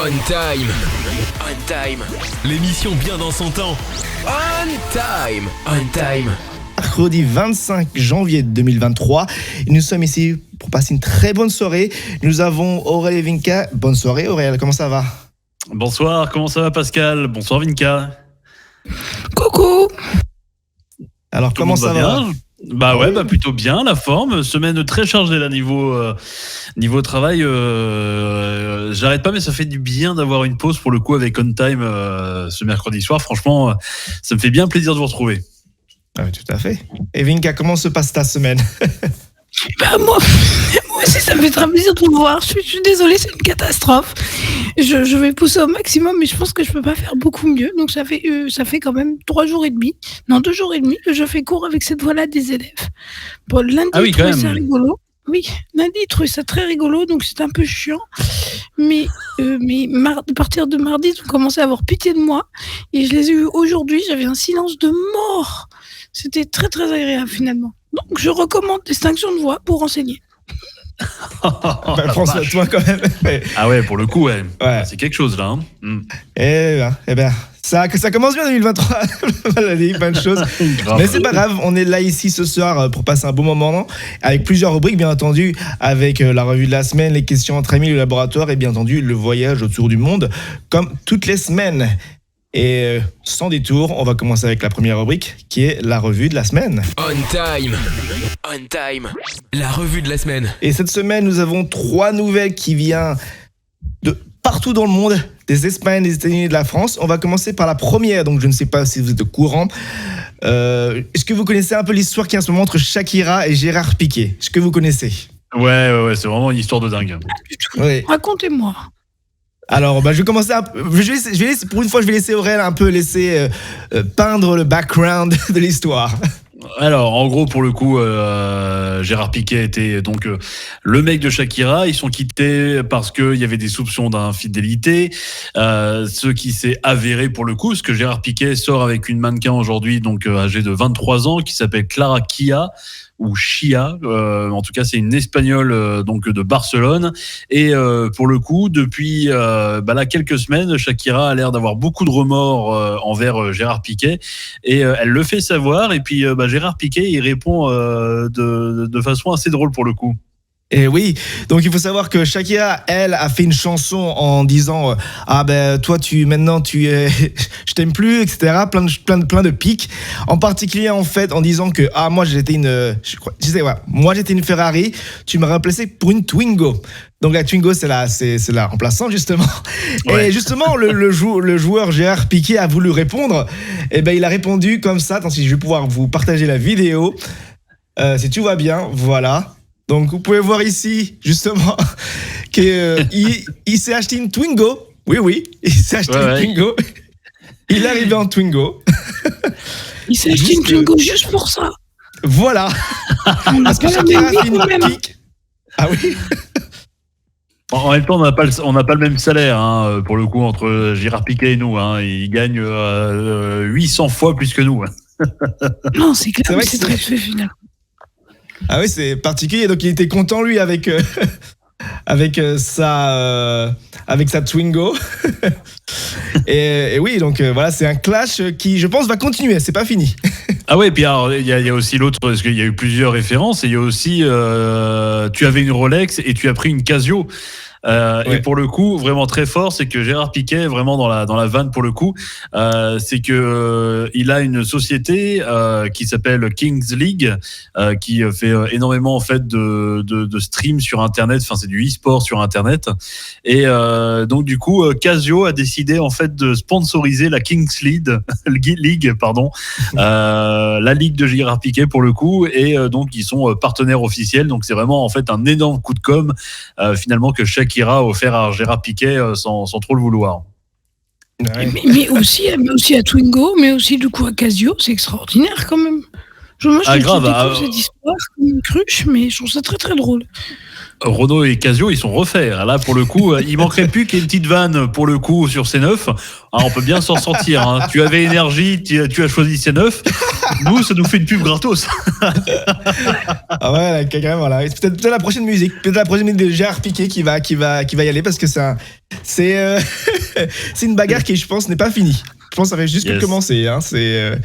On time. On time. L'émission bien dans son temps. On time. On time. Mercredi 25 janvier 2023. Et nous sommes ici pour passer une très bonne soirée. Nous avons Aurel et Vinka. Bonne soirée Aurel, comment ça va? Bonsoir, comment ça va Pascal? Bonsoir Vinka. Coucou. Alors comment ça va? Bah ouais, plutôt bien, la forme. Semaine très chargée là niveau travail. J'arrête pas, mais ça fait du bien d'avoir une pause pour le coup avec On Time ce mercredi soir. Franchement, ça me fait bien plaisir de vous retrouver. Ah oui, tout à fait. Et Vinka, comment se passe ta semaine? Moi aussi, ça me fait très plaisir de vous voir. Je suis désolée, c'est une catastrophe. Je vais pousser au maximum, mais je pense que je peux pas faire beaucoup mieux. Donc ça fait quand même 2 jours et demi que je fais cours avec cette voix-là des élèves. Bon, lundi, il trouvait ça rigolo. Oui, lundi, il trouvait ça très rigolo, donc c'est un peu chiant. Mais à partir de mardi, ils ont commencé à avoir pitié de moi. Et je les ai eus aujourd'hui, j'avais un silence de mort. C'était très très agréable finalement. Donc je recommande Distinction de voix pour enseigner. Pense à toi quand même. Ah ouais, pour le coup, ouais. C'est quelque chose là. Eh bien, ça commence bien 2023. Plein de choses. Mais c'est pas grave, on est là ici ce soir pour passer un bon moment avec plusieurs rubriques, bien entendu, avec la revue de la semaine, les questions entre amis, le laboratoire et bien entendu le voyage autour du monde, comme toutes les semaines. Et sans détour, on va commencer avec la première rubrique qui est la revue de la semaine. On time. On time. La revue de la semaine. Et cette semaine, nous avons 3 nouvelles qui viennent de partout dans le monde, des Espagnes, des États-Unis et de la France. On va commencer par la première, donc je ne sais pas si vous êtes au courant. Est-ce que vous connaissez un peu l'histoire qui est en ce moment entre Shakira et Gérard Piqué? Est-ce que vous connaissez? Ouais, c'est vraiment une histoire de dingue. Oui. Racontez-moi. Alors, je vais commencer. Pour une fois, je vais laisser Aurel un peu peindre le background de l'histoire. Alors, en gros, pour le coup, Gérard Piqué était donc le mec de Shakira. Ils sont quittés parce qu'il y avait des soupçons d'infidélité, ce qui s'est avéré pour le coup, parce que Gérard Piqué sort avec une mannequin aujourd'hui, donc âgée de 23 ans, qui s'appelle Clara Chia. Ou Chia, en tout cas c'est une Espagnole donc de Barcelone, et pour le coup depuis là quelques semaines, Shakira a l'air d'avoir beaucoup de remords envers Gérard Piqué, et elle le fait savoir, et puis Gérard Piqué il répond de façon assez drôle pour le coup. Et oui, donc il faut savoir que Shakira, elle, a fait une chanson en disant toi je t'aime plus, etc. Plein de pics. En particulier en fait en disant que moi j'étais une Ferrari, tu m'as remplacé pour une Twingo. Donc la Twingo c'est la remplaçante justement. Ouais. Et justement le joueur Gérard Piqué a voulu répondre. Et il a répondu comme ça. Attends, si je vais pouvoir vous partager la vidéo. Si tout va bien, voilà. Donc, vous pouvez voir ici, justement, qu'il s'est acheté une Twingo. Oui, il s'est acheté une Twingo. Il est arrivé en Twingo. Il s'est acheté une Twingo juste pour ça. Voilà. Parce que Shakira a fait une pique. Ah oui. En même temps, on n'a pas le même salaire, pour le coup, entre Gérard Piqué et nous. Il gagne 800 fois plus que nous. Non, c'est clair, c'est très fait, finalement. Ah oui, c'est particulier. Donc il était content lui avec sa Twingo. et oui, donc voilà, c'est un clash qui, je pense, va continuer. C'est pas fini. Ah ouais, puis alors il y a aussi l'autre, parce qu'il y a eu plusieurs références, et il y a aussi tu avais une Rolex et tu as pris une Casio. Et pour le coup, vraiment très fort, c'est que Gérard Piqué, vraiment dans la vanne pour le coup, c'est que il a une société qui s'appelle Kings League, qui fait énormément en fait de stream sur internet. Enfin, c'est du e-sport sur internet. Et donc du coup, Casio a décidé en fait de sponsoriser la Kings League, la ligue de Gérard Piqué pour le coup. Et donc ils sont partenaires officiels. Donc c'est vraiment en fait un énorme coup de com finalement que Shakira a offert à Gérard Piqué sans trop le vouloir. Ouais. Mais aussi à Twingo, mais aussi du coup à Casio, c'est extraordinaire quand même. Moi, je découvre cette histoire comme une cruche, mais je trouve ça très très drôle. Renault et Casio, ils sont refaits. Là, pour le coup, il manquerait plus qu'il y ait une petite vanne, pour le coup, sur C9. On peut bien s'en sortir. Hein. Tu avais énergie, tu as choisi C9. Nous, ça nous fait une pub gratos. Ah ouais, carrément, là. C'est peut-être la prochaine musique. Peut-être la prochaine musique de Gérard Piqué qui va y aller parce que c'est une bagarre qui, je pense, n'est pas finie. Je pense que ça fait juste que commencer. Hein. C'est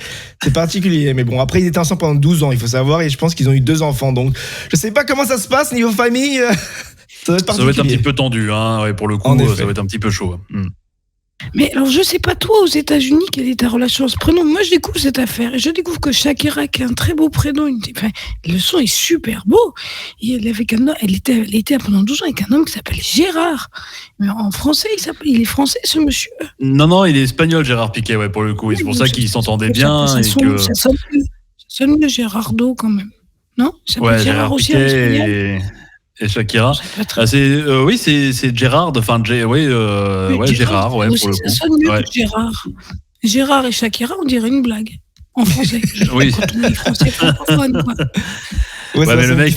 particulier. Mais bon, après, ils étaient ensemble pendant 12 ans, il faut savoir. Et je pense qu'ils ont eu 2 enfants. Donc, je sais pas comment ça se passe niveau famille. Ça va être particulier. Ça va être un petit peu tendu. Hein. Ouais, pour le coup, ça va être un petit peu chaud. Mais alors, je sais pas, toi, aux États-Unis, quelle est ta relation à ce prénom? Moi, je découvre cette affaire et je découvre que Shakira, qui a un très beau prénom, le son est super beau. Et elle était pendant 12 ans avec un homme qui s'appelle Gérard. Mais en français, il est français, ce monsieur. Non, il est espagnol, Gérard Piqué, ouais, pour le coup. Et c'est pour ça qu'ils s'entendaient bien. Ça sonne le Gérardo, quand même. Non? Ouais, Gérard Piqué et Shakira. C'est Gérard, enfin, Gérard, ouais, pour le coup. Ça sonne mieux que Gérard. Gérard et Shakira, on dirait une blague. En français. Oui. Quand on est français francophone, quoi. Ouais, mais le mec,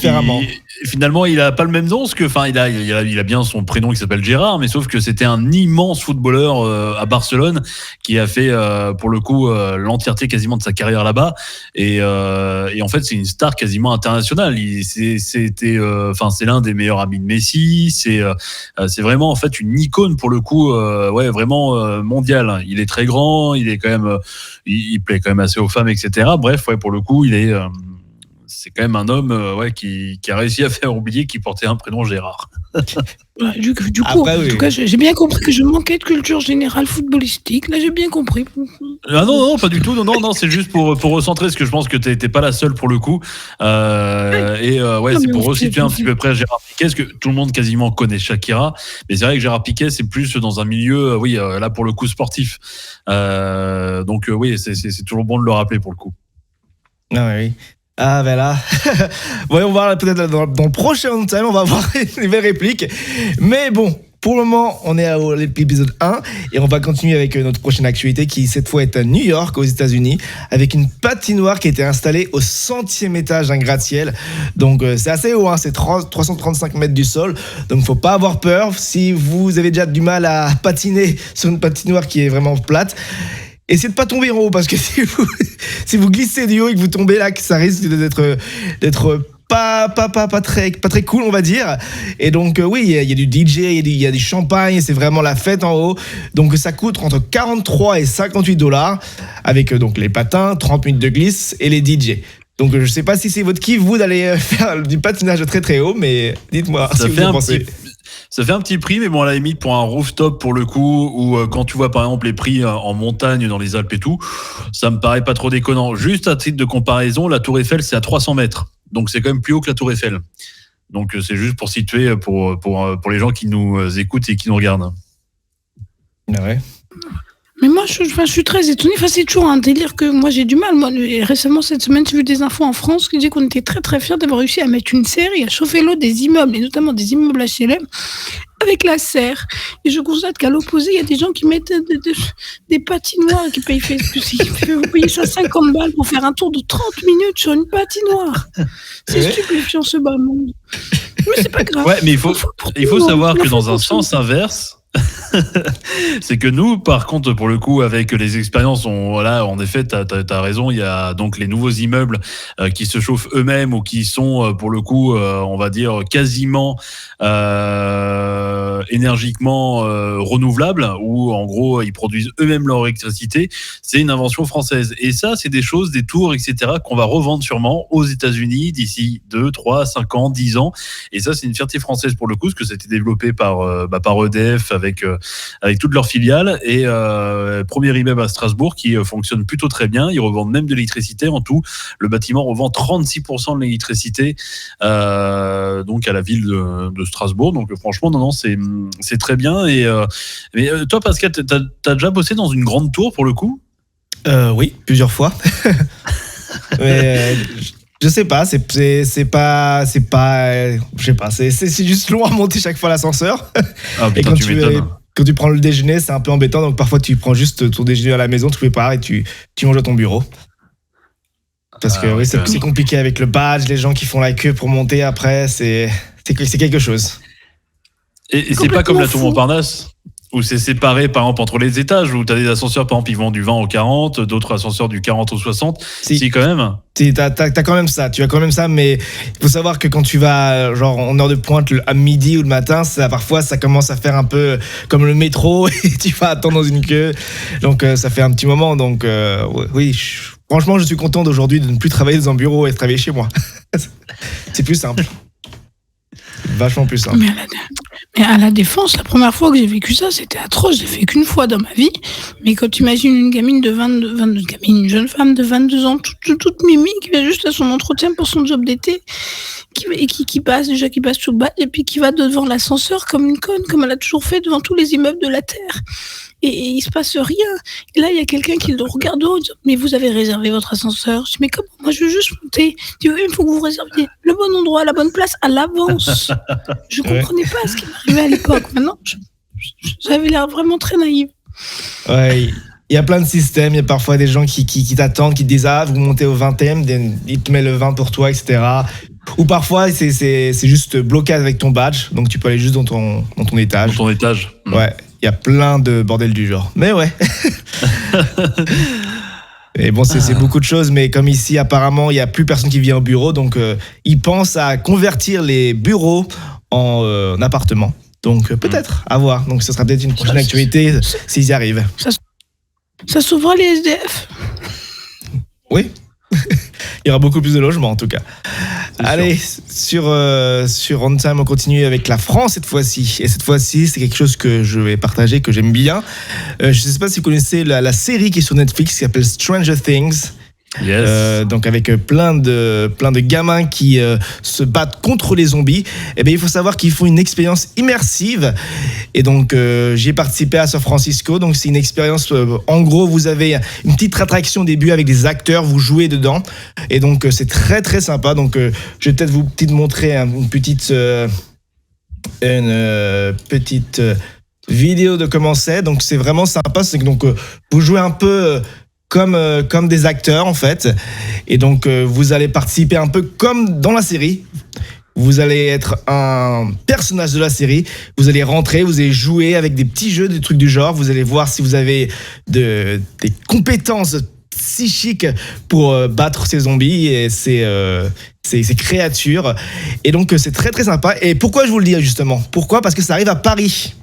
finalement, il a pas le même nom, parce que, enfin, il a bien son prénom qui s'appelle Gérard, mais sauf que c'était un immense footballeur à Barcelone qui a fait, pour le coup, l'entièreté quasiment de sa carrière là-bas, et en fait, c'est une star quasiment internationale. C'est l'un des meilleurs amis de Messi. C'est vraiment en fait une icône pour le coup, vraiment mondiale. Il est très grand, il est quand même, il plaît quand même assez aux femmes, etc. Bref, ouais, pour le coup, c'est quand même un homme qui a réussi à faire oublier qu'il portait un prénom Gérard. Ouais, du coup, en tout cas, j'ai bien compris que je manquais de culture générale footballistique. Là, j'ai bien compris. Ah non, pas du tout. Non, c'est juste pour recentrer, parce que je pense que t'es pas la seule pour le coup. C'est pour resituer un petit peu près Gérard Piqué, parce que tout le monde quasiment connaît Shakira, mais c'est vrai que Gérard Piqué, c'est plus dans un milieu, là pour le coup sportif. C'est toujours bon de le rappeler pour le coup. Ah oui. Ah ben là, on va voir peut-être dans le prochain time, on va voir une nouvelle réplique. Mais bon, pour le moment, on est à l'épisode 1 et on va continuer avec notre prochaine actualité qui cette fois est à New York, aux États-Unis, avec une patinoire qui a été installée au 100e étage d'un gratte-ciel. Donc c'est assez haut, hein, c'est 335 mètres du sol. Donc faut pas avoir peur si vous avez déjà du mal à patiner sur une patinoire qui est vraiment plate. Essayez de pas tomber en haut, parce que si vous glissez du haut et que vous tombez là, ça risque d'être pas très cool, on va dire. Et donc il y a du DJ, il y a du champagne, c'est vraiment la fête en haut. Donc ça coûte entre 43 et 58 $, avec donc les patins, 30 minutes de glisse et les DJ. Donc je sais pas si c'est votre kiff, vous, d'aller faire du patinage très très haut, mais dites-moi si vous en pensez. Ça fait un petit prix, mais bon, à la limite, pour un rooftop, pour le coup, ou quand tu vois par exemple les prix en montagne, dans les Alpes et tout, ça me paraît pas trop déconnant. Juste à titre de comparaison, la Tour Eiffel, c'est à 300 mètres. Donc c'est quand même plus haut que la Tour Eiffel. Donc c'est juste pour situer pour les gens qui nous écoutent et qui nous regardent. Ah ouais. Mais moi, je suis très étonnée. Enfin, c'est toujours un délire que moi, j'ai du mal. Moi, récemment, cette semaine, j'ai vu des infos en France qui disaient qu'on était très, très fiers d'avoir réussi à mettre une serre et à chauffer l'eau des immeubles, et notamment des immeubles HLM, avec la serre. Et je constate qu'à l'opposé, il y a des gens qui mettent des patinoires qui payent. Vous payez ça 50 balles pour faire un tour de 30 minutes sur une patinoire. C'est stupéfiant, ce bas monde. Mais c'est pas grave. Ouais, mais il faut savoir que dans un sens inverse, c'est que nous, par contre, pour le coup, avec les expériences, en effet, t'as raison, il y a donc les nouveaux immeubles qui se chauffent eux-mêmes ou qui sont, pour le coup, on va dire quasiment énergiquement renouvelables, où en gros, ils produisent eux-mêmes leur électricité. C'est une invention française. Et ça, c'est des choses, des tours, etc., qu'on va revendre sûrement aux États-Unis d'ici 2, 3, 5 ans, 10 ans. Et ça, c'est une fierté française pour le coup, parce que ça a été développé par EDF, avec toutes leurs filiales, et premier immeuble à Strasbourg qui fonctionne plutôt très bien. Ils revendent même de l'électricité. En tout, le bâtiment revend 36% de l'électricité donc à la ville de Strasbourg. Donc franchement, non, c'est très bien. Mais toi, Pascal, t'as déjà bossé dans une grande tour pour le coup? Oui, plusieurs fois. Mais je sais pas, c'est pas, je sais pas, c'est juste long à monter chaque fois l'ascenseur. Ah, putain, et quand tu prends le déjeuner, c'est un peu embêtant, donc parfois tu prends juste ton déjeuner à la maison, tu prépares et tu manges à ton bureau. Parce que c'est compliqué avec le badge, les gens qui font la queue pour monter après, c'est c'est quelque chose. Et c'est pas comme la tour Montparnasse où c'est séparé, par exemple, entre les étages, où tu as des ascenseurs, par exemple, ils vont du 20 au 40, d'autres ascenseurs du 40 au 60. Si quand même. T'as quand même ça, tu as quand même ça, mais il faut savoir que quand tu vas genre en heure de pointe à midi ou le matin, parfois ça commence à faire un peu comme le métro et tu vas attendre dans une queue. Donc ça fait un petit moment. Donc oui, franchement, je suis content d'aujourd'hui de ne plus travailler dans un bureau et de travailler chez moi. C'est plus simple. Vachement plus simple. Mais à la Défense, la première fois que j'ai vécu ça, c'était atroce. Je l'ai fait qu'une fois dans ma vie. Mais quand tu imagines une gamine une jeune femme de 22 ans, toute mimi, qui va juste à son entretien pour son job d'été, qui passe tout bas, et puis qui va devant l'ascenseur comme une conne, comme elle a toujours fait devant tous les immeubles de la Terre. Et il se passe rien. Et là, il y a quelqu'un qui le regarde en disant, mais vous avez réservé votre ascenseur. Je dis, mais comment? Moi, je veux juste monter. Il dit, oui, il faut que vous réserviez le bon endroit, la bonne place, à l'avance. Je comprenais pas ce qui m'arrivait à l'époque. Maintenant, j'avais l'air vraiment très naïve. Ouais, il y a plein de systèmes. Il y a parfois des gens qui t'attendent, qui te disent, ah, vous montez au 20e, ils te mettent le 20 pour toi, etc. Ou parfois, c'est juste bloqué avec ton badge. Donc, tu peux aller juste dans ton étage. Dans ton étage. Ouais. Il y a plein de bordel du genre. Mais ouais. Et bon, c'est beaucoup de choses. Mais comme ici, apparemment, il n'y a plus personne qui vient au bureau. Donc, ils pensent à convertir les bureaux en appartements. Donc, peut-être, à voir. Donc, ce sera peut-être une prochaine actualité s'ils y arrivent. Ça sauvera les SDF. Oui. Il y aura beaucoup plus de logements en tout cas. Allez, sur On Time, on continue avec la France cette fois-ci. Et cette fois-ci, c'est quelque chose que je vais partager, que j'aime bien. Je ne sais pas si vous connaissez la série qui est sur Netflix qui s'appelle Stranger Things. Yes. Donc avec plein de gamins qui se battent contre les zombies. Et bien il faut savoir qu'ils font une expérience immersive. Et donc j'y ai participé à San Francisco. Donc c'est une expérience. En gros, vous avez une petite attraction au début avec des acteurs, vous jouez dedans. Et donc c'est très très sympa. Donc je vais peut-être vous montrer une petite vidéo de comment c'est. Donc c'est vraiment sympa. C'est que donc vous jouez un peu. Comme des acteurs en fait, et donc vous allez participer un peu comme dans la série. Vous allez être un personnage de la série, vous allez rentrer, vous allez jouer avec des petits jeux, des trucs du genre, vous allez voir si vous avez des compétences psychiques pour battre ces zombies et ces créatures. Et donc c'est très très sympa. Et pourquoi je vous le dis justement? Pourquoi? Parce que ça arrive à Paris.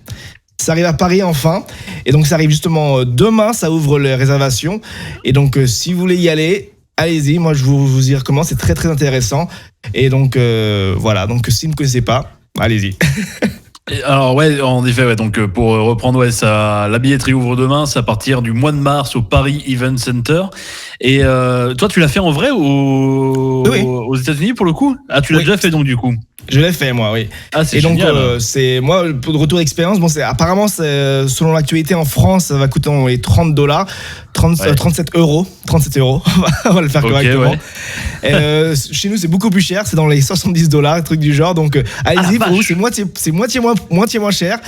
Ça arrive à Paris enfin, et donc ça arrive justement demain, ça ouvre les réservations, et donc si vous voulez y aller, allez-y, moi je vous y recommande, c'est très très intéressant, et donc voilà, donc si vous ne connaissez pas, allez-y. Alors ouais, en effet, ouais, donc pour reprendre, ouais, la billetterie ouvre demain, c'est à partir du mois de mars au Paris Event Center. Et toi, tu l'as fait en vrai Oui. aux États-Unis pour le coup? Ah, tu l'as déjà fait donc du coup? Je l'ai fait moi, oui. Ah, c'est et donc génial. c'est moi pour le retour d'expérience. Bon, apparemment selon l'actualité en France, ça va coûter les $30, 37 euros. On va le faire correctement. Ouais. Chez nous, c'est beaucoup plus cher. C'est dans les $70, trucs du genre. Donc allez-y, pour vous, c'est moitié moins cher.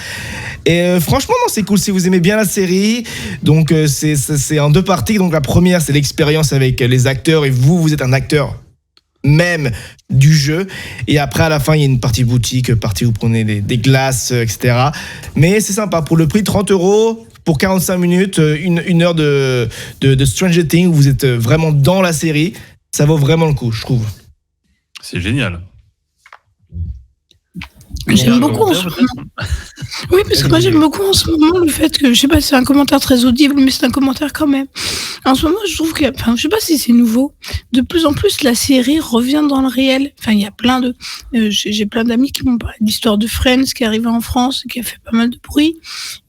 Et franchement, non, c'est cool. Si vous aimez bien la série, donc c'est en deux parties. Donc la première, c'est l'expérience avec les acteurs et vous êtes un acteur même du jeu, et après à la fin il y a une partie boutique, partie où vous prenez des glaces, etc. Mais c'est sympa, pour le prix de 30 euros pour 45 minutes, une heure de Stranger Things où vous êtes vraiment dans la série, ça vaut vraiment le coup, je trouve. C'est génial. J'aime beaucoup en ce moment. Oui, parce que moi j'aime beaucoup en ce moment le fait que, je sais pas si c'est un commentaire très audible, mais c'est un commentaire quand même. En ce moment, je trouve que, je sais pas si c'est nouveau, de plus en plus la série revient dans le réel. Enfin, il y a plein de, j'ai plein d'amis qui m'ont parlé de l'histoire de Friends qui est arrivée en France et qui a fait pas mal de bruit.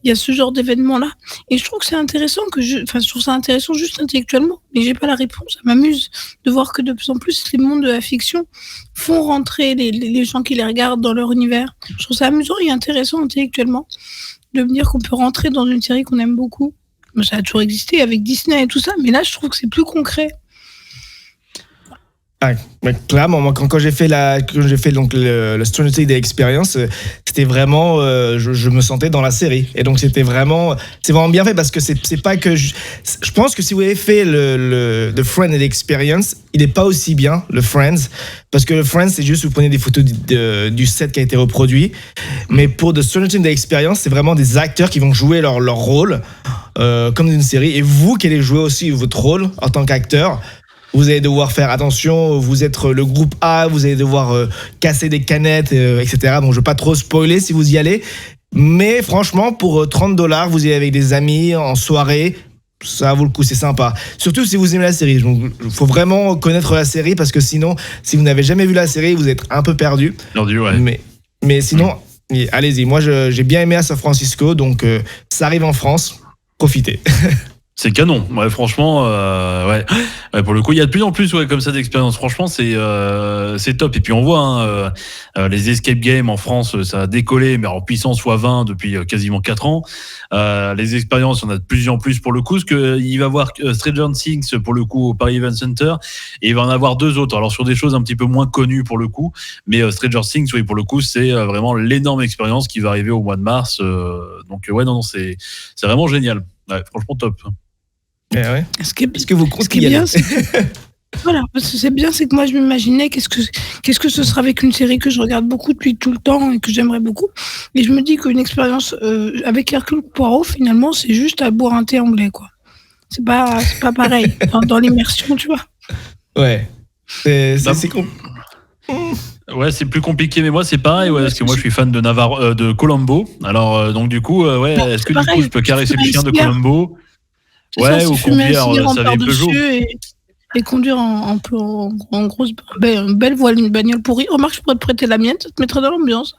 Il y a ce genre d'événement-là. Et je trouve que c'est intéressant je trouve ça intéressant juste intellectuellement, mais j'ai pas la réponse. Ça m'amuse de voir que de plus en plus les mondes de la fiction font rentrer les gens qui les regardent dans leur univers. Je trouve ça amusant et intéressant intellectuellement de me dire qu'on peut rentrer dans une série qu'on aime beaucoup. Ça a toujours existé avec Disney et tout ça, mais là je trouve que c'est plus concret. Ah, mais clairement, moi, quand j'ai fait donc le Stranger Things Experience, c'était vraiment, je me sentais dans la série. Et donc c'est vraiment bien fait parce que c'est pas que je pense que si vous avez fait le Friends Experience, il est pas aussi bien le Friends parce que le Friends c'est juste vous prenez des photos du set qui a été reproduit, mais pour The Stranger Things Experience, c'est vraiment des acteurs qui vont jouer leur rôle comme dans une série et vous qui allez jouer aussi votre rôle en tant qu'acteur. Vous allez devoir faire attention, vous êtes le groupe A, vous allez devoir casser des canettes, etc. Bon, je ne veux pas trop spoiler si vous y allez, mais franchement, pour $30, vous y allez avec des amis, en soirée, ça vaut le coup, c'est sympa. Surtout si vous aimez la série. Il faut vraiment connaître la série, parce que sinon, si vous n'avez jamais vu la série, vous êtes un peu perdu. Perdu, ouais. Mais sinon, allez-y. Moi, j'ai bien aimé à San Francisco, donc ça arrive en France, profitez. C'est canon, ouais, franchement, ouais, pour le coup, il y a de plus en plus, ouais, comme ça d'expérience. Franchement, c'est top. Et puis on voit, les escape games en France, ça a décollé, mais en puissance x20 depuis quasiment 4 ans. Les expériences, on a de plus en plus pour le coup, parce que il va y avoir Stranger Things pour le coup au Paris Event Center, et il va en avoir 2 autres. Alors sur des choses un petit peu moins connues pour le coup, mais Stranger Things, oui, pour le coup, c'est vraiment l'énorme expérience qui va arriver au mois de mars. Donc ouais, non, c'est vraiment génial. Ouais, franchement top. Ouais. Est-ce que vous comptez bien Voilà, parce que c'est bien, c'est que moi je m'imaginais qu'est-ce que ce sera avec une série que je regarde beaucoup depuis tout le temps et que j'aimerais beaucoup. Et je me dis qu'une expérience avec Hercule Poirot, finalement, c'est juste à boire un thé anglais, quoi. C'est pas pareil dans l'immersion, tu vois. Ouais. C'est con. Ouais, c'est plus compliqué, mais moi c'est pareil, ouais, parce que moi je suis fan de Columbo. Alors donc du coup, ouais, bon, est-ce que du coup je peux caresser le chien de Columbo? Ouais, ou conduire sa vieille Peugeot. Et conduire en grosse, une belle voile, une bagnole pourrie. Remarque, je pourrais te prêter la mienne, ça te mettrait dans l'ambiance.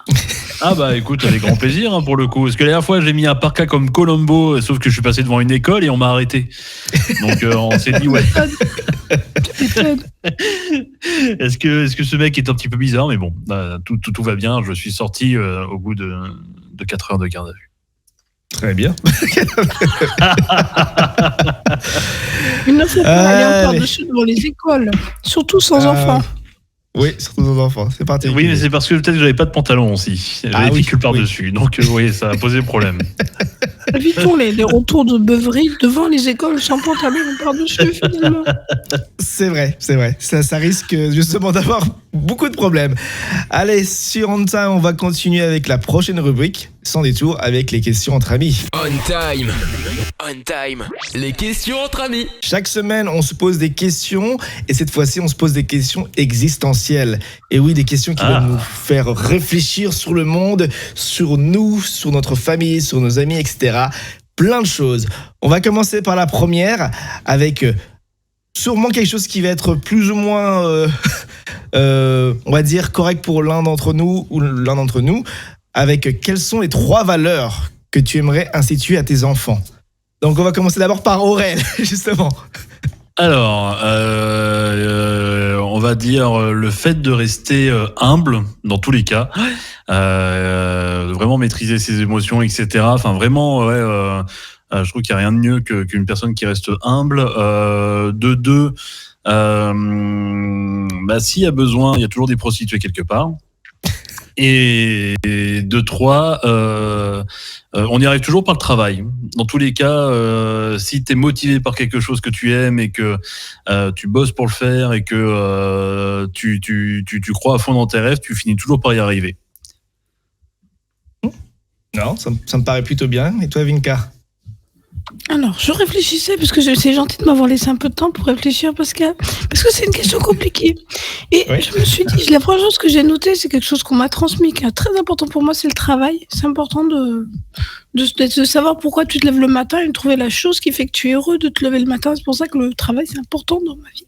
Ah bah écoute, avec grand plaisir pour le coup. Parce que la dernière fois, j'ai mis un parka comme Columbo, sauf que je suis passé devant une école et on m'a arrêté. Donc on s'est dit, ouais. Est-ce que ce mec est un petit peu bizarre? Mais bon, tout va bien. Je suis sorti au bout de 4 heures de garde à vue. Très bien. Il ne faut pas aller par-dessus devant les écoles, surtout sans enfants. Oui, surtout sans enfants, c'est parti. Oui, mais c'est parce que peut-être que j'avais pas de pantalon aussi. J'avais piqué par-dessus, donc oui, ça a posé problème. Évitons les retours de beuverie devant les écoles sans pantalon par-dessus, finalement. C'est vrai. Ça risque justement d'avoir beaucoup de problèmes. Allez, sur On Time, on va continuer avec la prochaine rubrique, sans détour, avec les questions entre amis. On Time, les questions entre amis. Chaque semaine, on se pose des questions, et cette fois-ci, on se pose des questions existentielles. Et oui, des questions qui vont nous faire réfléchir sur le monde, sur nous, sur notre famille, sur nos amis, etc. Plein de choses. On va commencer par la première, avec sûrement quelque chose qui va être plus ou moins, on va dire, correct pour l'un d'entre nous, ou l'un d'entre nous, avec quelles sont les 3 valeurs que tu aimerais instituer à tes enfants. Donc on va commencer d'abord par Aurel, justement. Alors, on va dire le fait de rester humble dans tous les cas, de vraiment maîtriser ses émotions, etc. Enfin, vraiment, ouais, je trouve qu'il n'y a rien de mieux qu'une personne qui reste humble. De 2, s'il y a besoin, il y a toujours des prostituées quelque part. Et de 3, on y arrive toujours par le travail. Dans tous les cas, si tu es motivé par quelque chose que tu aimes et que tu bosses pour le faire et que tu crois à fond dans tes rêves, tu finis toujours par y arriver. Non, ça me paraît plutôt bien. Et toi, Vinka ? Alors, je réfléchissais, parce que c'est gentil de m'avoir laissé un peu de temps pour réfléchir, Pascal, parce que c'est une question compliquée. Et oui. Je me suis dit, la première chose que j'ai notée, c'est quelque chose qu'on m'a transmis, qui est très important pour moi, c'est le travail. C'est important de savoir pourquoi tu te lèves le matin et de trouver la chose qui fait que tu es heureux de te lever le matin. C'est pour ça que le travail, c'est important dans ma vie.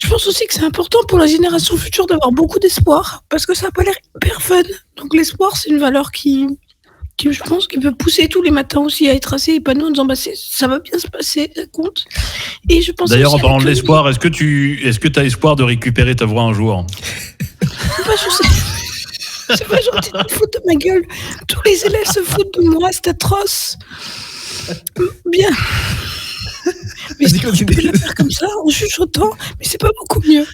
Je pense aussi que c'est important pour la génération future d'avoir beaucoup d'espoir, parce que ça n'a pas l'air hyper fun. Donc l'espoir, c'est une valeur qui je pense qu'il peut pousser tous les matins aussi à être assez épanoui en disant ça va bien se passer, ça compte. Et je pense d'ailleurs, en parlant de l'espoir, est-ce que tu as espoir de récupérer ta voix un jour? C'est pas gentil de te foutre de ma gueule. Tous les élèves se foutent de moi, c'est atroce. Bien. Mais tu peux la faire comme ça, en chuchotant, mais c'est pas beaucoup mieux.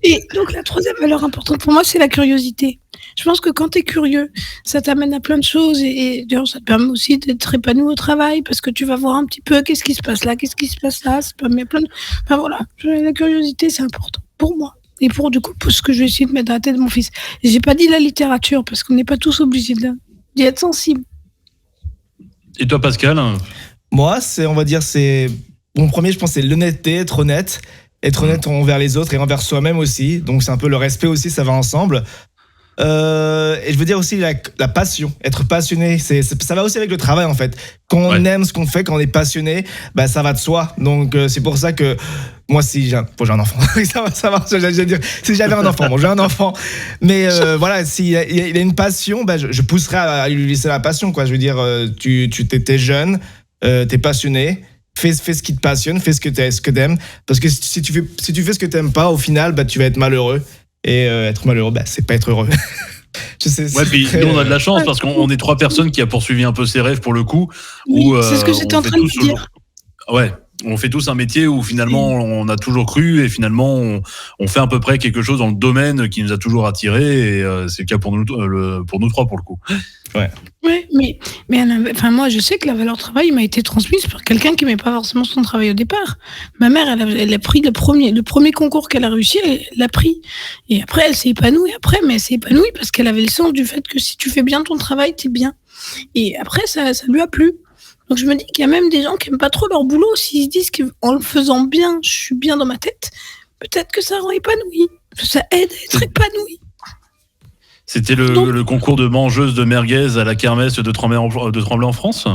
Et donc, la troisième valeur importante pour moi, c'est la curiosité. Je pense que quand tu es curieux, ça t'amène à plein de choses et d'ailleurs, ça te permet aussi d'être épanoui au travail parce que tu vas voir un petit peu qu'est-ce qui se passe là, qu'est-ce qui se passe là. Ça permet plein de... Enfin voilà, la curiosité, c'est important pour moi. Et pour du coup, pour ce que je vais essayer de mettre dans la tête de mon fils. Et j'ai pas dit la littérature parce qu'on n'est pas tous obligés d'y être sensible. Et toi, Pascal? Moi, on va dire, mon premier, je pense, c'est l'honnêteté, être honnête envers les autres et envers soi-même aussi. Donc, c'est un peu le respect aussi, ça va ensemble. Et je veux dire aussi la passion, être passionné, ça va aussi avec le travail en fait. Quand on aime ce qu'on fait, quand on est passionné, bah ça va de soi. Donc c'est pour ça que moi si j'ai un enfant, ça va, j'allais dire si j'avais un enfant, bon j'ai un enfant, mais voilà, s'il a une passion, bah je pousserais à lui laisser la passion quoi. Je veux dire, t'es jeune, t'es passionné. Fais ce qui te passionne, fais ce que t'aimes, parce que si tu fais ce que t'aimes pas, au final, bah tu vas être malheureux. Et être malheureux, bah, c'est pas être heureux. Je sais, puis nous, on a de la chance parce qu'on est 3 personnes qui a poursuivi un peu ses rêves pour le coup. Oui, c'est ce que j'étais en train de dire. Ouais, on fait tous un métier où finalement on a toujours cru et finalement on fait à peu près quelque chose dans le domaine qui nous a toujours attirés et c'est le cas pour nous 3 pour le coup. Ouais. Ouais, mais enfin moi je sais que la valeur travail m'a été transmise par quelqu'un qui n'aimait pas forcément son travail au départ. Ma mère, elle a pris le premier concours qu'elle a réussi, elle l'a pris. Et après elle s'est épanouie mais elle s'est épanouie parce qu'elle avait le sens du fait que si tu fais bien ton travail, t'es bien. Et après ça lui a plu. Donc je me dis qu'il y a même des gens qui n'aiment pas trop leur boulot, s'ils se disent qu'en le faisant bien, je suis bien dans ma tête, peut-être que ça rend épanoui, ça aide à être épanoui. C'était le concours de mangeuse de merguez à la kermesse de Tremblay en France.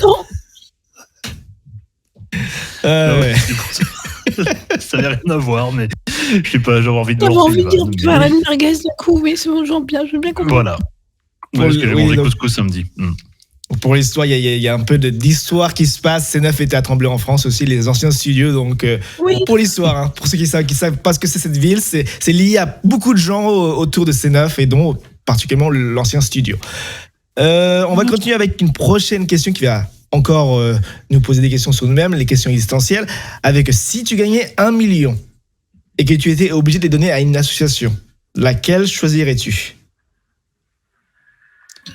Non. Ouais. Ça n'avait rien à voir, mais je sais pas, j'avais envie de J'avais envie de dire faire une merguez d'un coup, mais c'est bon, je veux bien comprendre. Voilà. Parce que j'ai mangé couscous samedi. Pour l'histoire, il y a un peu d'histoire qui se passe. C9 était à Tremblay en France aussi, les anciens studios. Donc, pour l'histoire, hein, pour ceux qui savent pas ce que c'est cette ville, c'est lié à beaucoup de gens autour de C9 et dont particulièrement l'ancien studio. On va continuer avec une prochaine question qui va encore nous poser des questions sur nous-mêmes, les questions existentielles. Avec si tu gagnais 1 million et que tu étais obligé de les donner à une association, laquelle choisirais-tu ?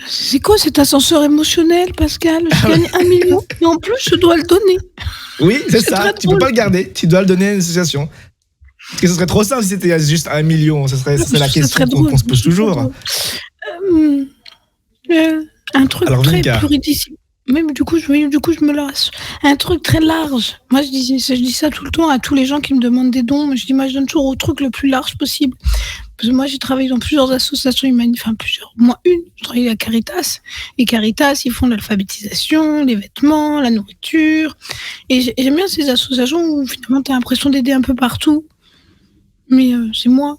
C'est quoi cet ascenseur émotionnel, Pascal ? Je gagne 1 million et en plus je dois le donner. Oui, c'est ça. Tu peux pas le garder. Tu dois le donner à une association. Parce que ce serait trop simple si c'était juste 1 million. Ce serait la question qu'on se pose toujours. Un truc très pluridisciplinaire. Même du coup, je me lasse. Un truc très large. Moi, je dis ça tout le temps à tous les gens qui me demandent des dons. Je donne toujours au truc le plus large possible. Parce que moi, j'ai travaillé dans plusieurs associations humanitaires, enfin plusieurs, moi une. Je travaillais à Caritas. Et Caritas, ils font l'alphabétisation, les vêtements, la nourriture. Et j'aime bien ces associations où finalement, tu as l'impression d'aider un peu partout. Mais c'est moi.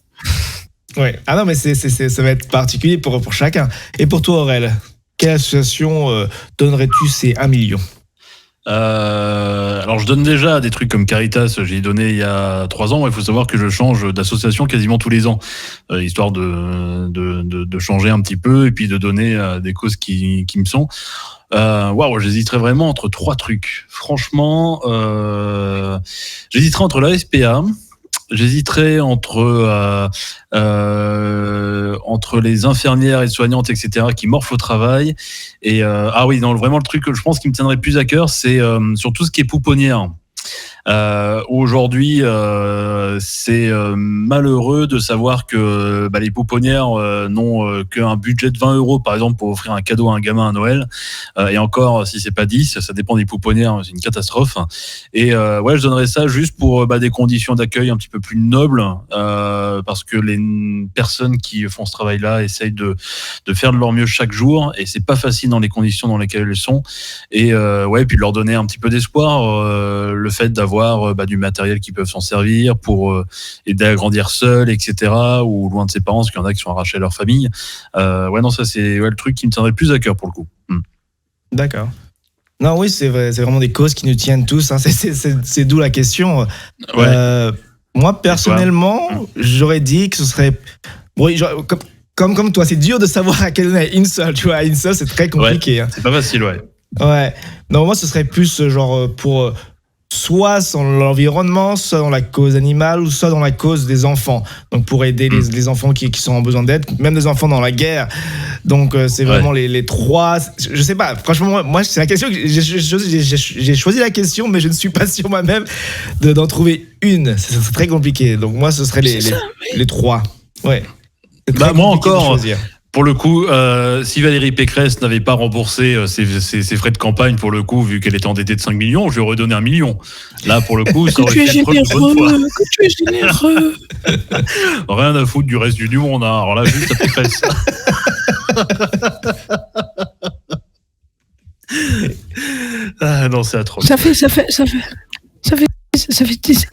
Ouais. Ah non, mais ça va être particulier pour chacun. Et pour toi, Aurel, quelle association donnerais-tu ces 1 million ? Alors je donne déjà des trucs comme Caritas, j'ai donné il y a 3 ans. Il faut savoir que je change d'association quasiment tous les ans, histoire de changer un petit peu et puis de donner des causes qui me sont. J'hésiterais vraiment entre 3 trucs. Franchement, j'hésiterais entre la SPA. J'hésiterais entre les infirmières et soignantes, etc., qui morflent au travail. Et vraiment le truc que je pense qui me tiendrait plus à cœur, c'est sur tout ce qui est pouponnière. Aujourd'hui, c'est malheureux de savoir que les pouponnières n'ont qu'un budget de 20 € par exemple pour offrir un cadeau à un gamin à Noël, et encore si c'est pas 10, ça dépend des pouponnières, c'est une catastrophe. Et je donnerais ça juste pour des conditions d'accueil un petit peu plus nobles, parce que les personnes qui font ce travail-là essayent de faire de leur mieux chaque jour, et c'est pas facile dans les conditions dans lesquelles elles sont. Et puis de leur donner un petit peu d'espoir, le fait d'avoir du matériel qui peuvent s'en servir pour aider à grandir seul, etc., ou loin de ses parents, parce qu'il y en a qui sont arrachés à leur famille. Ça c'est le truc qui me tiendrait le plus à cœur pour le coup. D'accord. Non, oui, c'est vrai, c'est vraiment des causes qui nous tiennent tous, hein. C'est d'où la question. Moi, personnellement, j'aurais dit que ce serait... Comme toi, c'est dur de savoir à quelle donner une seule, tu vois. Une seule, c'est très compliqué. Ouais, c'est pas facile, ouais. Ouais. Non, moi, ce serait plus genre pour soit dans l'environnement, soit dans la cause animale, ou soit dans la cause des enfants. Donc pour aider les enfants qui sont en besoin d'aide, même des enfants dans la guerre. Donc c'est vraiment les trois. Je sais pas, franchement, moi c'est la question que j'ai choisi la question, mais je ne suis pas sûr moi-même d'en trouver une. C'est très compliqué. Donc moi ce serait les trois. Ouais. Moi encore. Pour le coup, si Valérie Pécresse n'avait pas remboursé ses frais de campagne, pour le coup, vu qu'elle était endettée de 5 millions, je lui aurais donné 1 million. Là, pour le coup, ça aurait été preuve de bonne foi. Que tu es généreux. Rien à foutre du reste du monde. Hein. Alors là, juste à Pécresse. Ah non, c'est atroce. Ça fait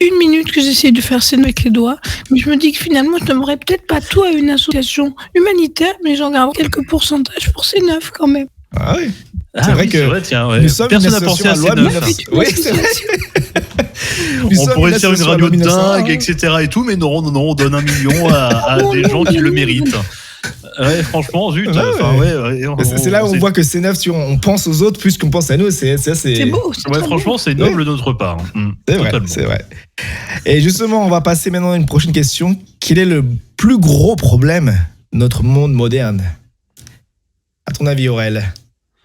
1 minute que j'essaie de faire scène avec les doigts, mais je me dis que finalement, je n'aimerais peut-être pas tout à une association humanitaire, mais j'en garde quelques pourcentages pour C9 quand même. Ah oui. C'est vrai que tiens, nous sommes personne une n'a pensé à association C9. Oui, c'est vrai. On pourrait faire une radio de dingue, etc. et tout, mais non, on donne 1 million à des gens qui le méritent. Ouais, franchement, zut. C'est là où on voit que C9, on pense aux autres plus qu'on pense à nous. C'est beau. Franchement, c'est noble de notre part. C'est vrai. Et justement, on va passer maintenant à une prochaine question. Quel est le plus gros problème de notre monde moderne ? À ton avis, Aurel ?